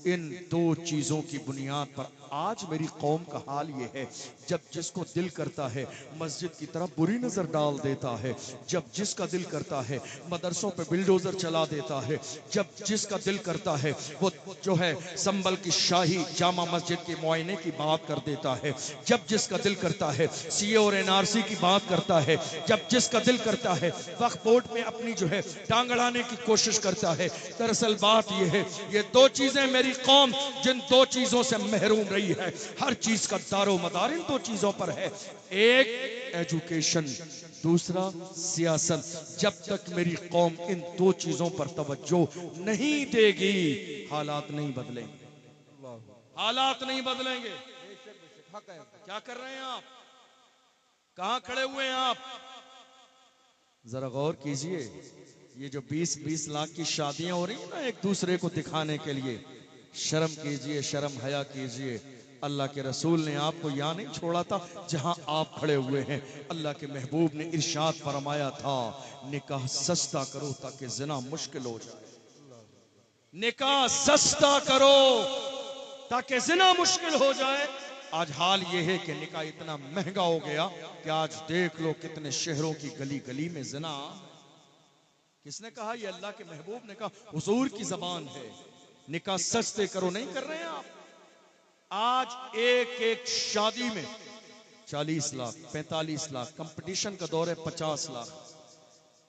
ان 2 چیزوں کی بنیاد پر آج میری قوم کا حال یہ ہے، جب جس کو دل کرتا ہے مسجد کی طرف بری نظر ڈال دیتا ہے، جب جس کا دل کرتا ہے مدرسوں پہ بلڈوزر چلا دیتا ہے، جب جس کا دل کرتا ہے وہ جو ہے سنبل کی شاہی جامع مسجد کے معائنے کی بات کر دیتا ہے، جب جس کا دل کرتا ہے سی اے اور این آر سی کی بات کرتا ہے، جب جس کا دل کرتا ہے وقت بورڈ میں اپنی جو ہے ٹانگ اڑانے کی کوشش کرتا ہے۔ دراصل بات یہ ہے، یہ دو چیزیں میری قوم جن دو چیزوں سے محروم رہی ہے، ہر چیز کا دار و مدار ان دو چیزوں پر ہے، ایک ایجوکیشن، دوسرا سیاست۔ جب تک میری قوم ان دو چیزوں پر توجہ نہیں دے گی حالات نہیں بدلیں گے، حالات نہیں بدلیں گے۔ کیا کر رہے ہیں آپ؟ کہاں کھڑے ہوئے ہیں آپ؟ ذرا غور کیجئے، یہ جو 20-20 لاکھ کی شادیاں ہو رہی ہیں نا ایک دوسرے کو دکھانے کے لیے، شرم کیجئے، شرم حیا کیجئے۔ اللہ کے رسول نے آپ کو یہاں نہیں چھوڑا تھا جہاں آپ کھڑے ہوئے ہیں۔ اللہ کے محبوب نے ارشاد فرمایا تھا نکاح سستا کرو تاکہ زنا مشکل ہو جائے، نکاح سستا کرو تاکہ زنا مشکل ہو جائے۔ آج حال یہ ہے کہ نکاح اتنا مہنگا ہو گیا کہ آج دیکھ لو کتنے شہروں کی گلی گلی میں زنا۔ کس نے کہا؟ یہ اللہ کے محبوب نے کہا، حضور کی زبان ہے۔ نکاح سستے کرو، نہیں کر رہے ہیں آپ؟ آج ایک ایک شادی میں 40 لاکھ 45 لاکھ، کمپٹیشن کا دور ہے 50 لاکھ۔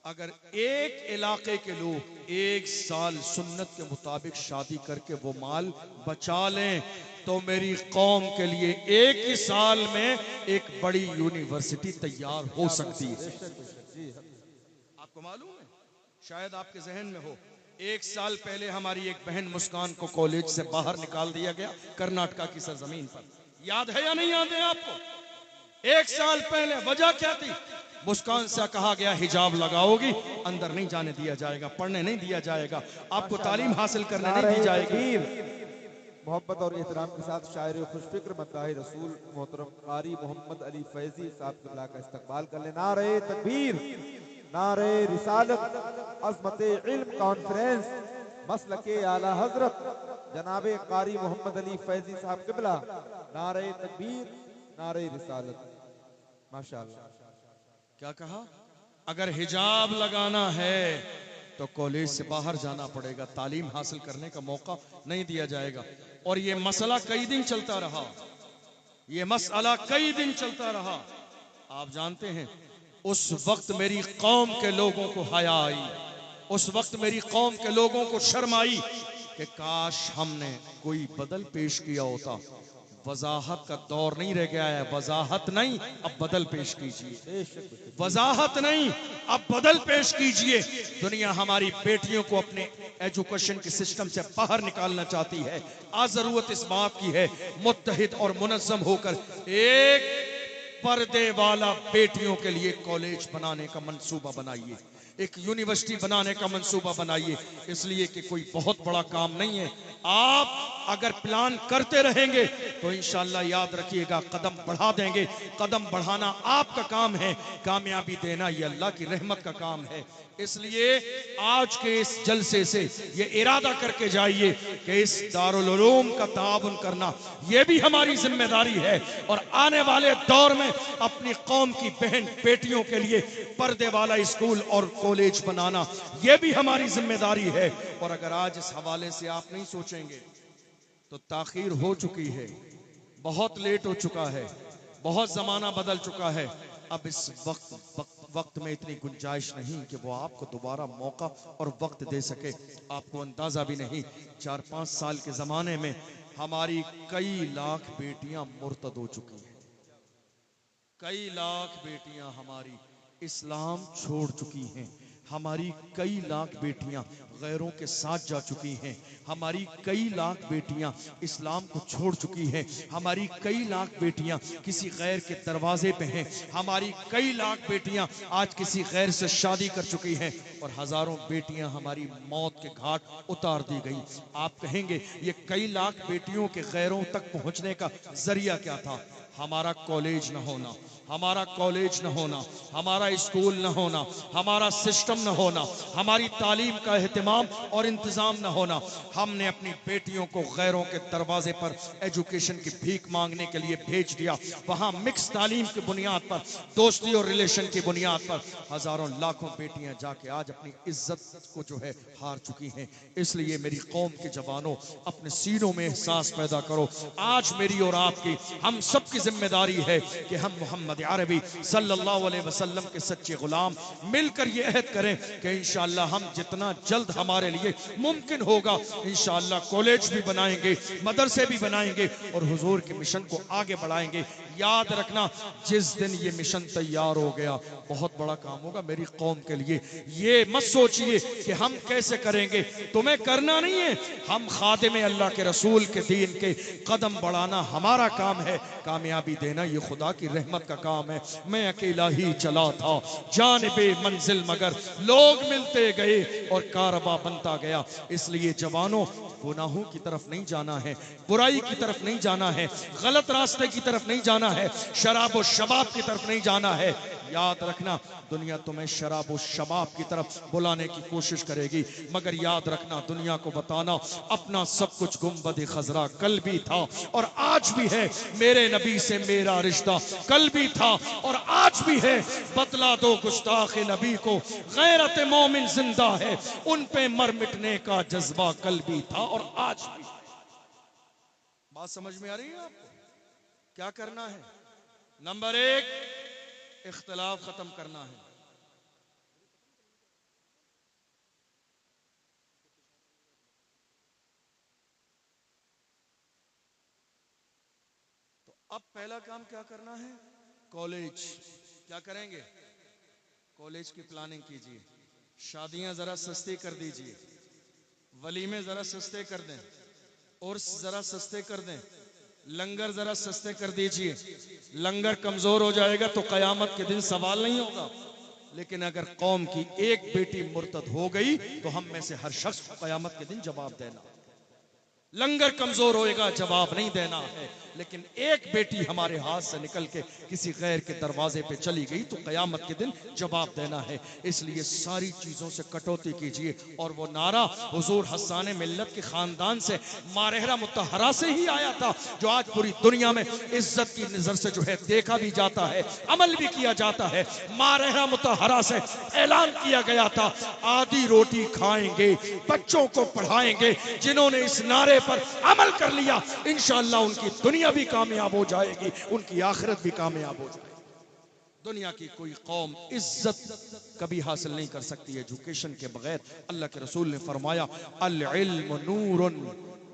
اگر ایک علاقے کے لوگ ایک سال سنت کے مطابق شادی کر کے وہ مال بچا لیں تو میری قوم کے لیے ایک ہی سال میں ایک بڑی یونیورسٹی تیار ہو سکتی ہے۔ آپ کو معلوم ہے، شاید آپ کے ذہن میں ہو، ایک سال پہلے ہماری ایک بہن مسکان کو کالج سے باہر نکال دیا گیا کرناٹکا کی سرزمین پر۔ یاد ہے یا نہیں یاد ہے آپ کو؟ ایک سال پہلے وجہ کیا تھی؟ مسکان سے کہا گیا حجاب لگاؤ گی، اندر نہیں جانے دیا جائے گا، پڑھنے نہیں دیا جائے گا، آپ کو تعلیم حاصل کرنے نہیں دی جائے گی۔ محبت اور احترام کے ساتھ شاعر خوش فکر مداح رسول محترم قاری محمد علی فیضی صاحب قبلہ کا استقبال کر لیں۔ نعرہ تکبیر، نعرہ رسالت، عظمت علم کانفرنس، مسلک اعلی حضرت جناب قاری محمد علی فیضی صاحب قبلہ، نعرہ تکبیر، نعرہ رسالت۔ ماشاءاللہ۔ کیا کہا؟ اگر حجاب لگانا ہے تو کالج سے باہر جانا پڑے گا، تعلیم حاصل کرنے کا موقع نہیں دیا جائے گا۔ اور یہ مسئلہ کئی دن چلتا رہا، یہ مسئلہ کئی دن چلتا رہا۔ آپ جانتے ہیں اس وقت میری قوم کے لوگوں کو حیا آئی، اس وقت میری قوم کے لوگوں کو شرم آئی کہ کاش ہم نے کوئی بدل پیش کیا ہوتا۔ وضاحت کا دور نہیں رہ گیا ہے، وضاحت نہیں، اب بدل پیش کیجئے، وضاحت نہیں، اب بدل پیش کیجئے۔ دنیا ہماری بیٹیوں کو اپنے ایجوکیشن کے سسٹم سے باہر نکالنا چاہتی ہے۔ آج ضرورت اس بات کی ہے متحد اور منظم ہو کر ایک پردے والا بیٹیوں کے لیے کالج بنانے کا منصوبہ بنائیے، ایک یونیورسٹی بنانے کا منصوبہ بنائیے، اس لیے کہ کوئی بہت بڑا کام نہیں ہے۔ آپ اگر پلان کرتے رہیں گے تو انشاءاللہ یاد رکھیے گا قدم بڑھا دیں گے۔ قدم بڑھانا آپ کا کام ہے، کامیابی دینا یہ اللہ کی رحمت کا کام ہے۔ اس لیے آج کے اس جلسے سے یہ ارادہ کر کے جائیے کہ اس دارالعلوم کا تعاون کرنا یہ بھی ہماری ذمہ داری ہے، اور آنے والے دور میں اپنی قوم کی بہن بیٹیوں کے لیے پردے والا اسکول اور کالج بنانا یہ بھی ہماری ذمہ داری ہے۔ اور اگر آج اس حوالے سے آپ نہیں سوچیں گے تو تاخیر ہو چکی ہے، بہت لیٹ ہو چکا ہے، بہت زمانہ بدل چکا ہے۔ اب اس وقت میں اتنی گنجائش نہیں کہ وہ آپ کو دوبارہ موقع اور وقت دے سکے۔ آپ کو اندازہ بھی نہیں، 4-5 سال کے زمانے میں ہماری کئی لاکھ بیٹیاں مرتد ہو چکی ہیں، کئی لاکھ بیٹیاں ہماری اسلام چھوڑ چکی ہیں، ہماری کئی لاکھ بیٹیاں غیروں کے ساتھ جا چکی ہیں، ہماری کئی لاکھ بیٹیاں اسلام کو چھوڑ چکی ہیں، ہماری کئی لاکھ بیٹیاں کسی غیر کے دروازے پہ ہیں، ہماری کئی لاکھ بیٹیاں آج کسی غیر سے شادی کر چکی ہیں، اور ہزاروں بیٹیاں ہماری موت کے گھاٹ اتار دی گئی۔ آپ کہیں گے یہ کئی لاکھ بیٹیوں کے غیروں تک پہنچنے کا ذریعہ کیا تھا؟ ہمارا کالج نہ ہونا، ہمارا کالج نہ ہونا، ہمارا اسکول نہ ہونا، ہمارا سسٹم نہ ہونا، ہماری تعلیم کا اہتمام اور انتظام نہ ہونا، ہم نے اپنی بیٹیوں کو غیروں کے دروازے پر ایجوکیشن کی بھیک مانگنے کے لیے بھیج دیا، وہاں مکس تعلیم کی بنیاد پر، دوستی اور ریلیشن کی بنیاد پر ہزاروں لاکھوں بیٹیاں جا کے آج اپنی عزت کو جو ہے ہار چکی ہیں۔ اس لیے میری قوم کے جوانوں، اپنے سینوں میں احساس پیدا کرو، آج میری اور آپ کی، ہم سب کی ذمہ داری ہے کہ ہم محمد عربی صلی اللہ علیہ وسلم کے سچے غلام مل کر یہ عہد کریں کہ انشاءاللہ ہم جتنا جلد ہمارے لیے ممکن ہوگا انشاءاللہ کالج بھی بنائیں گے، مدرسے بھی بنائیں گے اور حضور کے مشن کو آگے بڑھائیں گے۔ یاد رکھنا، جس دن یہ مشن تیار ہو گیا بہت بڑا کام ہوگا میری قوم کے لیے۔ یہ مت سوچئے کہ ہم کیسے کریں گے، تمہیں کرنا نہیں ہے، ہم خادم اللہ کے رسول کے دین کے قدم بڑھانا ہمارا کام ہے، کامیابی دینا یہ خدا کی رحمت کا کام ہے۔ میں اکیلا ہی چلا تھا جانب منزل، مگر لوگ ملتے گئے اور کارواں بنتا گیا۔ اس لیے جوانوں، گناہوں کی طرف نہیں جانا ہے، برائی کی طرف نہیں جانا ہے، غلط راستے کی طرف نہیں جانا ہے، شراب و شباب کی طرف نہیں جانا ہے۔ یاد رکھنا، دنیا تمہیں شراب و شباب کی طرف بلانے کی کوشش کرے گی، مگر یاد رکھنا، دنیا کو بتانا اپنا سب کچھ گنبد خضرا کل بھی تھا اور آج بھی ہے، میرے نبی سے میرا رشتہ کل بھی تھا اور آج بھی ہے، بتلا دو گستاخ نبی کو غیرت مومن زندہ ہے، ان پہ مر مٹنے کا جذبہ کل بھی تھا اور آج بھی۔ بات سمجھ میں آ رہی ہے آپ کو؟ کیا کرنا ہے؟ نمبر 1، اختلاف ختم کرنا ہے۔ تو اب پہلا کام کیا کرنا ہے؟ کالج۔ کیا کریں گے؟ کالج کی پلاننگ کیجئے، شادیاں ذرا سستی کر دیجئے، ولیمے ذرا سستے کر دیں، عرس ذرا سستے کر دیں، لنگر ذرا سستے کر دیجئے۔ لنگر کمزور ہو جائے گا تو قیامت کے دن سوال نہیں ہوگا، لیکن اگر قوم کی ایک بیٹی مرتد ہو گئی تو ہم میں سے ہر شخص کو قیامت کے دن جواب دینا۔ لنگر کمزور ہوئے گا، جواب نہیں دینا ہے، لیکن ایک بیٹی ہمارے ہاتھ سے نکل کے کسی غیر کے دروازے پہ چلی گئی تو قیامت کے دن جواب دینا ہے۔ اس لیے ساری چیزوں سے کٹوتی کیجئے، اور وہ نعرہ حضور حسان ملت کے خاندان سے، مارہرہ مطہرہ سے ہی آیا تھا، جو آج پوری دنیا میں عزت کی نظر سے جو ہے دیکھا بھی جاتا ہے، عمل بھی کیا جاتا ہے۔ مارہرہ مطہرہ سے اعلان کیا گیا تھا، آدھی روٹی کھائیں گے، بچوں کو پڑھائیں گے، جنہوں نے اس نعرے پر عمل کر لیا انشاءاللہ ان کی دنیا بھی کامیاب ہو جائے گی، ان کی آخرت بھی کامیاب ہو جائے گی۔ دنیا کی کوئی قوم عزت کبھی حاصل نہیں کر سکتی ایجوکیشن کے بغیر۔ اللہ کے رسول نے فرمایا، العلم نور،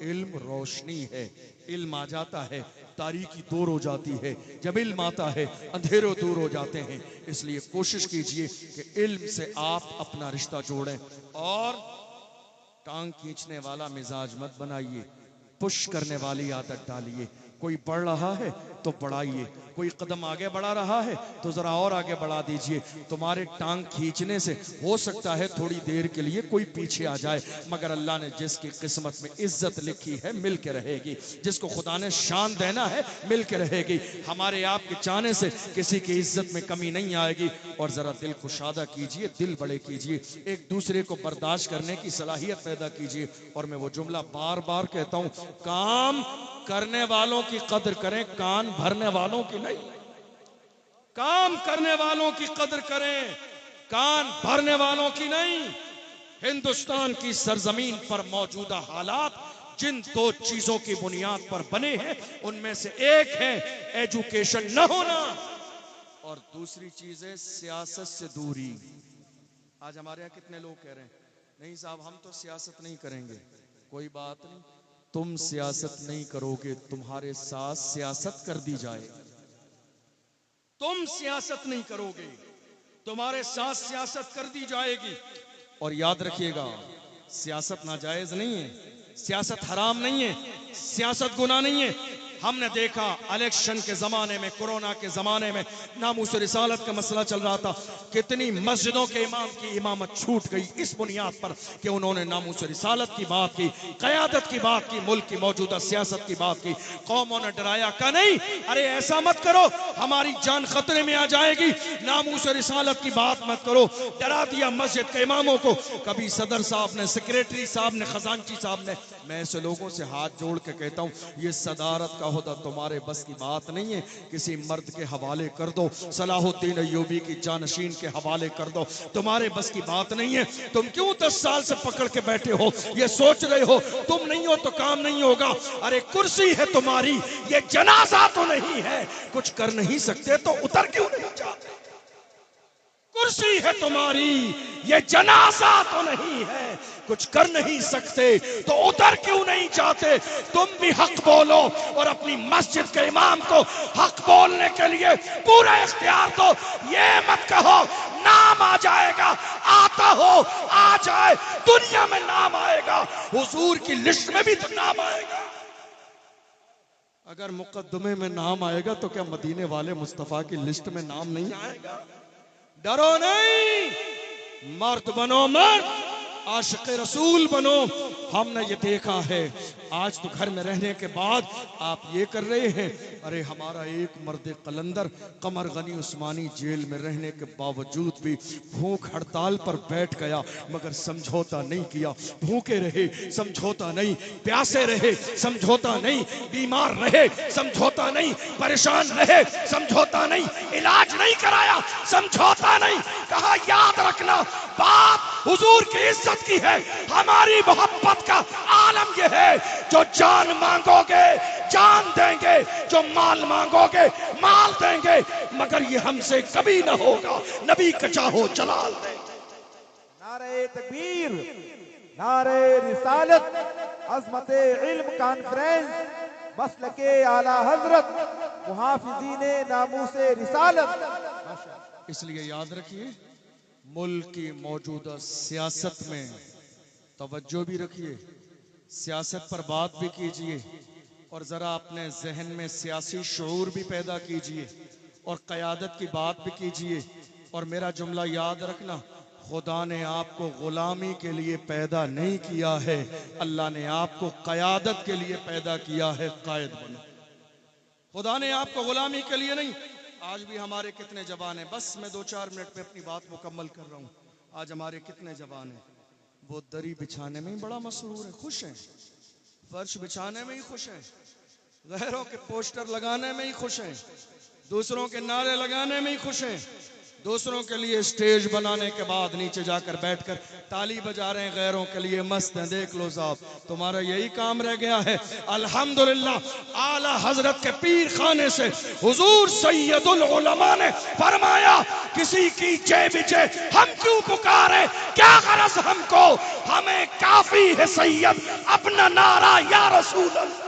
علم روشنی ہے۔ علم آ جاتا ہے، تاریکی دور ہو جاتی ہے، جب علم آتا ہے اندھیروں دور ہو جاتے ہیں۔ اس لیے کوشش کیجئے کہ علم سے آپ اپنا رشتہ جوڑیں، اور ٹانگ کھینچنے والا مزاج مت بنائیے، پش کرنے والی عادت ڈالیے۔ کوئی بڑھ رہا ہے تو بڑھائیے، کوئی قدم آگے بڑھا رہا ہے تو ذرا اور آگے بڑھا دیجئے۔ تمہارے ٹانگ کھینچنے سے ہو سکتا ہے تھوڑی دیر کے لیے کوئی پیچھے آ جائے، مگر اللہ نے جس کی قسمت میں عزت لکھی ہے مل کے رہے گی، جس کو خدا نے شان دینا ہے مل کے رہے گی۔ ہمارے آپ کے چاہنے سے کسی کی عزت میں کمی نہیں آئے گی۔ اور ذرا دل کشادہ کیجئے، دل بڑے کیجئے، ایک دوسرے کو برداشت کرنے کی صلاحیت پیدا کیجئے۔ اور میں وہ جملہ بار بار کہتا ہوں، کام کرنے والوں کی قدر کریں، کان بھرنے والوں کی نہیں۔ کام کرنے والوں کی قدر کریں، کان بھرنے والوں کی نہیں۔ ہندوستان کی سرزمین پر موجودہ حالات جن دو چیزوں کی بنیاد پر بنے ہیں ان میں سے ایک ہے ایجوکیشن نہ ہونا، اور دوسری چیز ہے سیاست سے دوری۔ آج ہمارے یہاں کتنے لوگ کہہ رہے ہیں، نہیں صاحب ہم تو سیاست نہیں کریں گے۔ کوئی بات نہیں، تم سیاست نہیں کرو گے، تمہارے ساتھ سیاست کر دی جائے گی۔ تم سیاست نہیں کرو گے، تمہارے ساتھ سیاست کر دی جائے گی۔ اور یاد رکھیے گا، سیاست ناجائز نہیں ہے، سیاست حرام نہیں ہے، سیاست گناہ نہیں ہے، ہم نے دیکھا الیکشن کے زمانے میں، کورونا کے زمانے میں ناموس رسالت کا مسئلہ چل رہا تھا، کتنی مسجدوں کے امام کی امامت چھوٹ گئی اس بنیاد پر کہ انہوں نے ناموس رسالت کی بات کی، قیادت کی بات کی، ملک کی موجودہ سیاست کی بات کی۔ قوموں نے ڈرایا کہ نہیں، ارے ایسا مت کرو، ہماری جان خطرے میں آ جائے گی، ناموس رسالت کی بات مت کرو۔ ڈرا دیا مسجد کے اماموں کو۔ کبھی صدر صاحب نے، سیکریٹری صاحب نے، خزانچی صاحب نے۔ میں ایسے لوگوں سے ہاتھ جوڑ کے کہتا ہوں، یہ صدارت کا عہدہ تمہارے بس کی بات نہیں ہے، کسی مرد کے حوالے کر دو، صلاح الدین ایوبی کی جانشین کے حوالے کر دو، تمہارے بس کی بات نہیں ہے۔ تم کیوں 10 سال سے پکڑ کے بیٹھے ہو، یہ سوچ رہے ہو تم نہیں ہو تو کام نہیں ہوگا؟ ارے کرسی ہے تمہاری، یہ جنازہ تو نہیں ہے، کچھ کر نہیں سکتے تو اتر کیوں نہیں جاتے؟ کرسی ہے تمہاری، یہ جنازہ تو نہیں ہے، کچھ کر نہیں سکتے تو اتر کیوں نہیں جاتے؟ تم بھی حق بولو اور اپنی مسجد کے امام کو حق بولنے کے لیے پورا اختیار دو۔ یہ مت کہو نام آ جائے گا، آتا ہو آ جائے، دنیا میں نام آئے گا، حضور کی لسٹ میں بھی تو نام آئے گا۔ اگر مقدمے میں نام آئے گا تو کیا مدینے والے مصطفیٰ کی لسٹ میں نام نہیں آئے گا؟ ڈرو نہیں، مرد بنو، مرد عاشق رسول بنو۔ ہم نے یہ دیکھا ہے، آج تو گھر میں رہنے کے بعد آپ یہ کر رہے ہیں۔ ارے ہمارا ایک مرد قلندر قمر غنی عثمانی جیل میں رہنے کے باوجود بھی بھوک ہڑتال پر بیٹھ گیا، مگر سمجھوتا نہیں کیا۔ بھوکے رہے، سمجھوتا نہیں، پیاسے رہے، سمجھوتا نہیں، بیمار رہے، سمجھوتا نہیں، پریشان رہے، سمجھوتا نہیں، علاج نہیں کرایا، سمجھوتا نہیں۔ کہا یاد رکھنا، بات حضور کی عزت کی ہے، ہماری محبت کا عالم یہ ہے، جو جان مانگو گے جان دیں گے، جو مال مانگو گے مال دیں گے، مگر یہ ہم سے کبھی نہ ہوگا، نبی کا چاہو جلال دیں گے۔ نعرہ تکبیر، نعرہ رسالت، عظمت علم کانفرنس، مسلک اعلی حضرت، محافظین ناموس رسالت۔ اس لیے یاد رکھیے، ملک کی موجودہ سیاست میں توجہ بھی رکھیے، سیاست پر بات بھی کیجئے، اور ذرا اپنے ذہن میں سیاسی شعور بھی پیدا کیجئے، اور قیادت کی بات بھی کیجئے۔ اور میرا جملہ یاد رکھنا، خدا نے آپ کو غلامی کے لیے پیدا نہیں کیا ہے، اللہ نے آپ کو قیادت کے لیے پیدا کیا ہے، قائد بنو۔ خدا نے آپ کو غلامی کے لیے نہیں۔ آج بھی ہمارے کتنے جوان ہیں، بس میں 2-4 منٹ میں اپنی بات مکمل کر رہا ہوں۔ آج ہمارے کتنے جوان ہیں، وہ دری بچھانے میں ہی بڑا مسرور ہیں، خوش ہیں، فرش بچھانے میں ہی خوش ہیں، غیروں کے پوسٹر لگانے میں ہی خوش ہیں، دوسروں کے نعرے لگانے میں ہی خوش ہیں، دوسروں کے لیے سٹیج بنانے کے بعد نیچے جا کر بیٹھ کر تالی بجا رہے ہیں، غیروں کے لیے مست ہیں۔ دیکھ لو صاحب، تمہارا یہی کام رہ گیا ہے۔ الحمدللہ اعلیٰ حضرت کے پیر خانے سے حضور سید العلماء نے فرمایا، کسی کی جے بچے ہم کیوں پکارے، کیا غرض ہم کو، ہمیں کافی ہے سید اپنا نعرہ یا رسول اللہ۔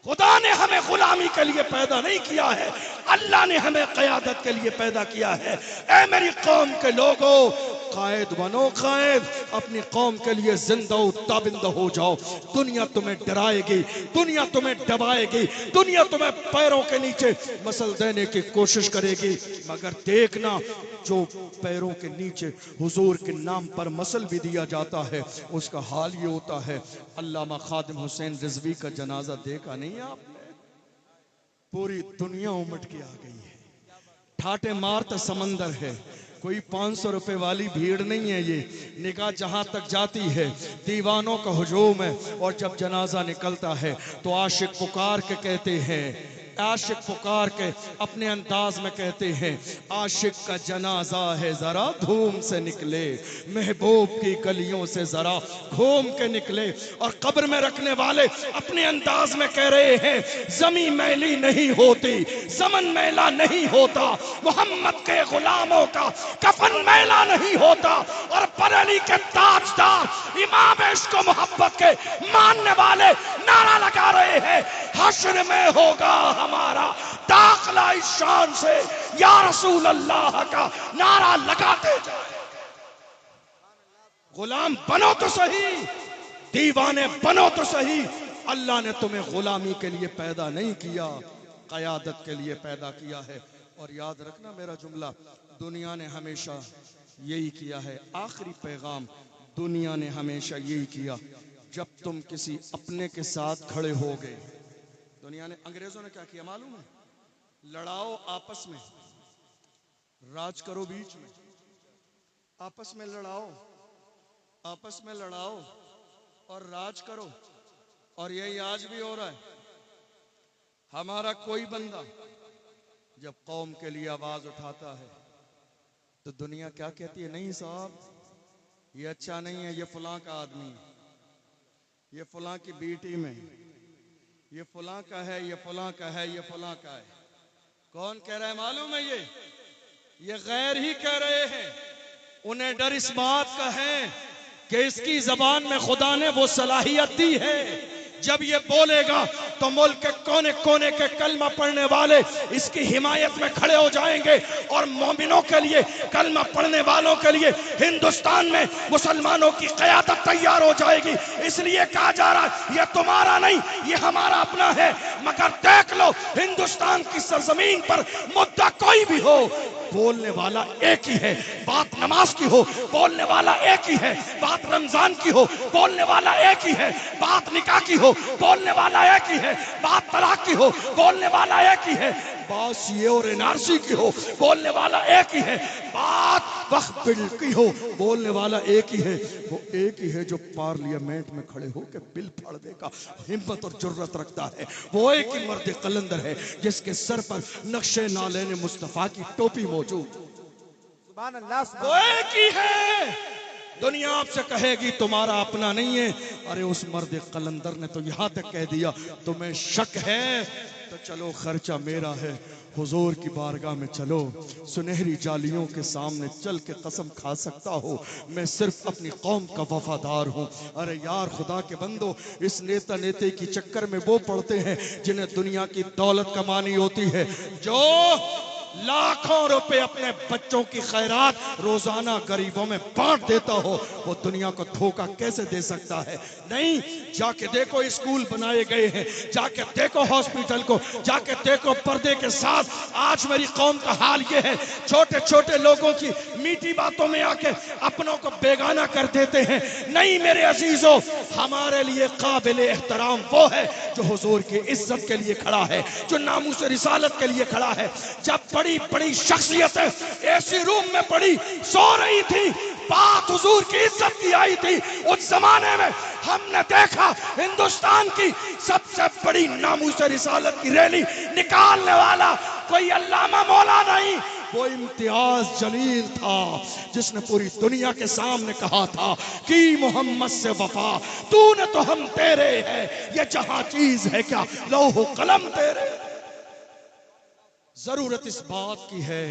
خدا نے ہمیں غلامی کے لیے پیدا نہیں کیا ہے، اللہ نے ہمیں قیادت کے لیے پیدا کیا ہے۔ اے میری قوم کے لوگوں، قائد بنو، قائد اپنی قوم کے لیے زندہ و تابندہ ہو جاؤ۔ دنیا تمہیں ڈرائے گی، دنیا تمہیں دبائے گی، دنیا تمہیں پیروں کے نیچے مسل دینے کی کوشش کرے گی، مگر دیکھنا، جو پیروں کے نیچے حضور کے نام پر مسل بھی دیا جاتا ہے، اس کا حال یہ ہوتا ہے۔ علامہ خادم حسین رضوی کا جنازہ دیکھا نہیں آپ نے؟ پوری دنیا امٹ کے آ گئی ہے، ٹھاٹے مارتا سمندر ہے، کوئی 500 روپے والی بھیڑ نہیں ہے، یہ نگاہ جہاں تک جاتی ہے دیوانوں کا ہجوم ہے۔ اور جب جنازہ نکلتا ہے تو عاشق پکار کے کہتے ہیں، عاشق پکار کے اپنے انداز میں کہتے ہیں، عاشق کا جنازہ ہے ذرا دھوم سے نکلے، محبوب کی گلیوں سے ذرا گھوم کے نکلے۔ اور قبر میں رکھنے والے اپنے انداز میں کہہ رہے ہیں، زمین میلی نہیں ہوتی، زمن میلا نہیں ہوتا، محمد کے غلاموں کا کفن میلا نہیں ہوتا۔ اور بریلی کے تاجدار امام عشق و محبت کے ماننے والے نعرہ لگا رہے ہیں، حشر میں ہوگا ہمارا داخلہ اس شان سے، یا رسول اللہ کا نعرہ لگاتے جائیں۔ غلام بنو تو صحیح، دیوانے بنو تو صحیح، اللہ نے تمہیں غلامی کے لیے پیدا نہیں کیا، قیادت کے لیے پیدا کیا ہے۔ اور یاد رکھنا میرا جملہ، دنیا نے ہمیشہ یہی کیا ہے، آخری پیغام، دنیا نے ہمیشہ یہی کیا، جب تم کسی اپنے کے ساتھ کھڑے ہو گئے۔ دنیا نے، انگریزوں نے کیا کیا معلوم ہے؟ لڑاؤ آپس میں، راج کرو بیچ میں، آپس میں لڑاؤ، آپس میں لڑاؤ اور راج کرو۔ اور یہی آج بھی ہو رہا ہے۔ ہمارا کوئی بندہ جب قوم کے لیے آواز اٹھاتا ہے تو دنیا کیا کہتی ہے؟ نہیں صاحب، یہ اچھا نہیں ہے، یہ فلاں کا آدمی ہے، یہ فلاں کی بیٹی میں، یہ فلاں کا ہے، یہ فلاں کا ہے، یہ فلاں کا ہے۔ کون کہہ رہا ہے معلوم ہے؟ یہ غیر ہی کہہ رہے ہیں۔ انہیں ڈر اس بات کا ہے کہ اس کی زبان میں خدا نے وہ صلاحیت دی ہے، جب یہ بولے گا تو ملک کے کونے کونے کے کلمہ پڑھنے والے اس کی حمایت میں کھڑے ہو جائیں گے، اور مومنوں کے لیے، کلمہ پڑھنے والوں کے لیے ہندوستان میں مسلمانوں کی قیادت تیار ہو جائے گی۔ اس لیے کہا جا رہا ہے یہ تمہارا نہیں، یہ ہمارا اپنا ہے۔ مگر دیکھ لو، ہندوستان کی سرزمین پر مدعا کوئی بھی ہو، بولنے والا ایک ہی ہے۔ بات نماز کی ہو، بولنے والا ایک ہی ہے۔ بات رمضان کی ہو، بولنے والا ایک ہی ہے۔ بات نکاح کی ہو، بولنے والا ایک ہی ہے۔ بات طلاق کی ہو، بولنے والا ایک ہی ہے۔ بات سی اے اور این آر سی کی ہو، بولنے والا ایک ہی ہے۔ بات وقف بل کی ہو، بولنے والا ایک ہی ہے۔ وہ ایک ہی ہے جو پارلیمنٹ میں کھڑے ہو کے بل پھاڑ دے گا ہمت اور جرت رکھتا ہے۔ وہ ایک ہی مرد قلندر ہے جس کے سر پر نقش نالین مصطفیٰ کی ٹوپی موجود۔ سبحان اللہ، سبحان وہ اللہ۔ ایک ہی ہے۔ دنیا آپ سے کہے گی تمہارا اپنا نہیں ہے، ارے اس مرد قلندر نے تو یہاں تک کہہ دیا، تمہیں شک ہے تو چلو خرچہ میرا ہے، حضور کی بارگاہ میں چلو، سنہری جالیوں کے سامنے چل کے قسم کھا سکتا ہو میں صرف اپنی قوم کا وفادار ہوں۔ ارے یار خدا کے بندو، اس نیتا نیتے کی چکر میں وہ پڑتے ہیں جنہیں دنیا کی دولت کمانی ہوتی ہے، جو لاکھوں روپے اپنے بچوں کی خیرات روزانہ غریبوں میں بانٹ دیتا ہو، وہ دنیا کو دھوکہ کیسے دے سکتا ہے؟ نہیں، جا کے دیکھو اسکول بنائے گئے ہیں، جا کے دیکھو ہاسپٹل کو، جا کے دیکھو پردے کے ساتھ آج میری قوم کا حال یہ ہے۔ چھوٹے چھوٹے لوگوں کی میٹھی باتوں میں آ کے اپنوں کو بیگانہ کر دیتے ہیں۔ نہیں میرے عزیزوں، ہمارے لیے قابل احترام وہ ہے جو حضور کی عزت کے لیے کھڑا ہے، جو ناموس رسالت کے لیے کھڑا ہے۔ جب بڑی بڑی شخصیتیں ایسی روم میں پڑی سو رہی تھی، بات حضور کی عزت کی آئی تھی، اس زمانے میں ہم نے دیکھا ہندوستان کی سب سے بڑی ناموس رسالت کی ریلی نکالنے والا کوئی علامہ مولا نہیں، وہ امتیاز جلیل تھا، جس نے پوری دنیا کے سامنے کہا تھا کہ محمد سے وفا، تو نے تو ہم تیرے ہے، یہ جہاں چیز ہے کیا لوح و قلم تیرے۔ ضرورت اس بات کی ہے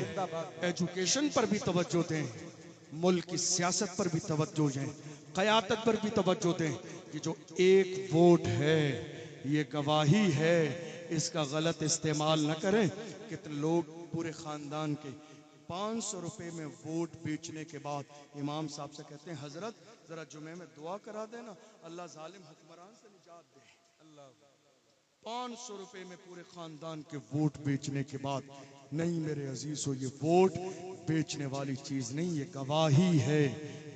ایجوکیشن پر بھی توجہ دیں، ملک کی سیاست پر بھی توجہ دیں، قیادت پر بھی توجہ دیں، کہ جو ایک ووٹ ہے یہ گواہی ہے، اس کا غلط استعمال نہ کریں۔ کتنے لوگ پورے خاندان کے 500 روپے میں ووٹ بیچنے کے بعد امام صاحب سے کہتے ہیں حضرت ذرا جمعے میں دعا کرا دینا اللہ ظالم حکمران سے نجات دے۔ 500 روپے میں پورے خاندان کے ووٹ بیچنے کے بعد، نہیں میرے عزیزو، یہ ووٹ بیچنے والی چیز نہیں، یہ گواہی ہے،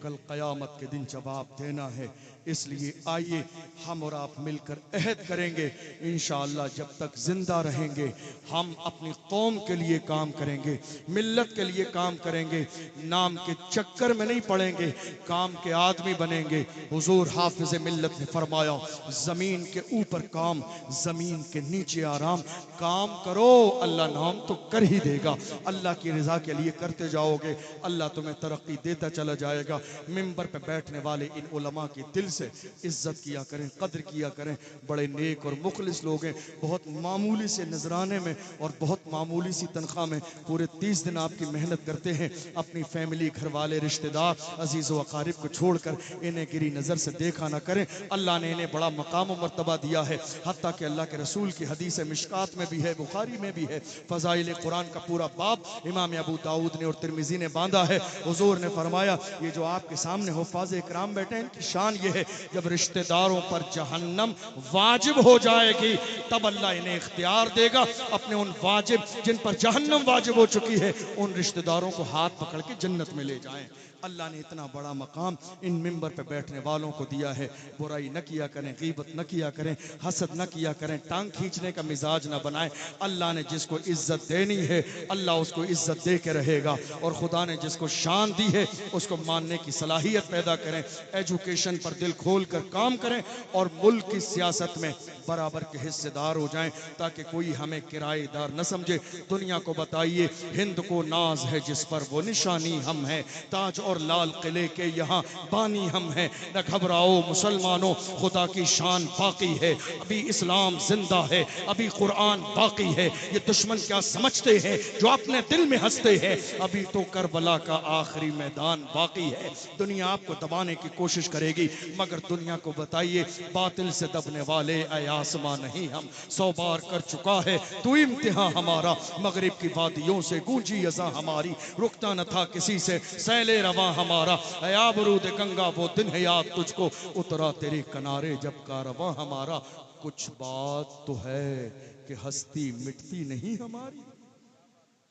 کل قیامت کے دن جواب دینا ہے۔ اس لیے آئیے ہم اور آپ مل کر عہد کریں گے، انشاءاللہ جب تک زندہ رہیں گے ہم اپنی قوم کے لیے کام کریں گے، ملت کے لیے کام کریں گے، نام کے چکر میں نہیں پڑیں گے، کام کے آدمی بنیں گے۔ حضور حافظ ملت نے فرمایا زمین کے اوپر کام، زمین کے نیچے آرام، کام کرو اللہ نام تو کر ہی دے گا، اللہ کی رضا کے لیے کرتے جاؤ گے، اللہ تمہیں ترقی دیتا چلا جائے گا۔ ممبر پہ بیٹھنے والے ان علماء کی دل سے عزت کیا کریں، قدر کیا کریں، بڑے نیک اور مخلص لوگ ہیں، بہت معمولی سے نذرانے میں اور بہت معمولی سی تنخواہ میں پورے 30 دن آپ کی محنت کرتے ہیں، اپنی فیملی، گھر والے، رشتہ دار، عزیز و اقارب کو چھوڑ کر انہیں گری نظر سے دیکھا نہ کریں۔ اللہ نے انہیں بڑا مقام و مرتبہ دیا ہے، حتیٰ کہ اللہ کے رسول کی حدیث مشکات میں بھی ہے، بخاری میں بھی ہے، فضائل قرآن کا پورا باب امام ابو داؤد نے اور ترمذی نے باندھا ہے۔ حضور نے فرمایا یہ جو آپ کے سامنے حفاظ اکرام بیٹھے ہیں ان کی شان یہ ہے جب رشتہ داروں پر جہنم واجب ہو جائے گی تب اللہ انہیں اختیار دے گا اپنے ان واجب جن پر جہنم واجب ہو چکی ہے ان رشتہ داروں کو ہاتھ پکڑ کے جنت میں لے جائیں۔ اللہ نے اتنا بڑا مقام ان ممبر پہ بیٹھنے والوں کو دیا ہے۔ برائی نہ کیا کریں، غیبت نہ کیا کریں، حسد نہ کیا کریں، ٹانگ کھینچنے کا مزاج نہ بنائیں۔ اللہ نے جس کو عزت دینی ہے اللہ اس کو عزت دے کے رہے گا، اور خدا نے جس کو شان دی ہے اس کو ماننے کی صلاحیت پیدا کریں۔ ایجوکیشن پر دل کھول کر کام کریں اور ملک کی سیاست میں برابر کے حصے دار ہو جائیں تاکہ کوئی ہمیں کرائے دار نہ سمجھے۔ دنیا کو بتائیے ہند کو ناز ہے جس پر وہ نشانی ہم ہیں، تاج اور لال قلعے کے یہاں بانی ہم ہیں۔ نہ گھبراؤ مسلمانوں، خدا کی شان باقی ہے، ابھی اسلام زندہ ہے، ابھی قرآن باقی ہے۔ یہ دشمن کیا سمجھتے ہیں جو اپنے دل میں ہنستے ہیں، ابھی تو کربلا کا آخری میدان باقی ہے۔ دنیا آپ کو دبانے کی کوشش کرے گی مگر دنیا کو بتائیے باطل سے دبنے والے اے آسمان نہیں ہم، 100 بار کر چکا ہے تو امتحان ہمارا، مغرب کی وادیوں سے گونجی اذاں ہماری، رکتا نہ تھا کسی سے سیل رواں ہمارا، اے آبرود گنگا وہ دن ہے یاد تجھ کو، اترا تیرے کنارے جب کارواں ہمارا۔ کچھ بات تو ہے کہ ہستی مٹتی نہیں ہماری،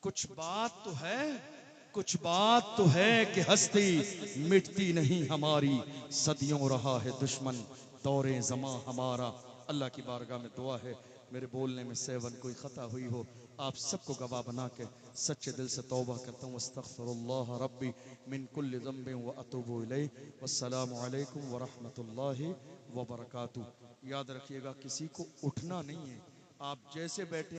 کچھ بات تو ہے، کچھ بات تو ہے کہ ہستی مٹتی نہیں ہماری، صدیوں رہا ہے دشمن دور زماں ہمارا۔ اللہ کی بارگاہ میں دعا ہے میرے بولنے میں سیون کوئی خطا ہوئی ہو آپ سب کو گواہ بنا کے سچے دل سے توبہ کرتا ہوں۔ استغفر اللہ ربی من کل ذنب واتوب الیہ، والسلام علیکم ورحمۃ اللہ وبرکاتہ۔ یاد رکھیے گا کسی کو اٹھنا نہیں ہے، آپ جیسے بیٹھے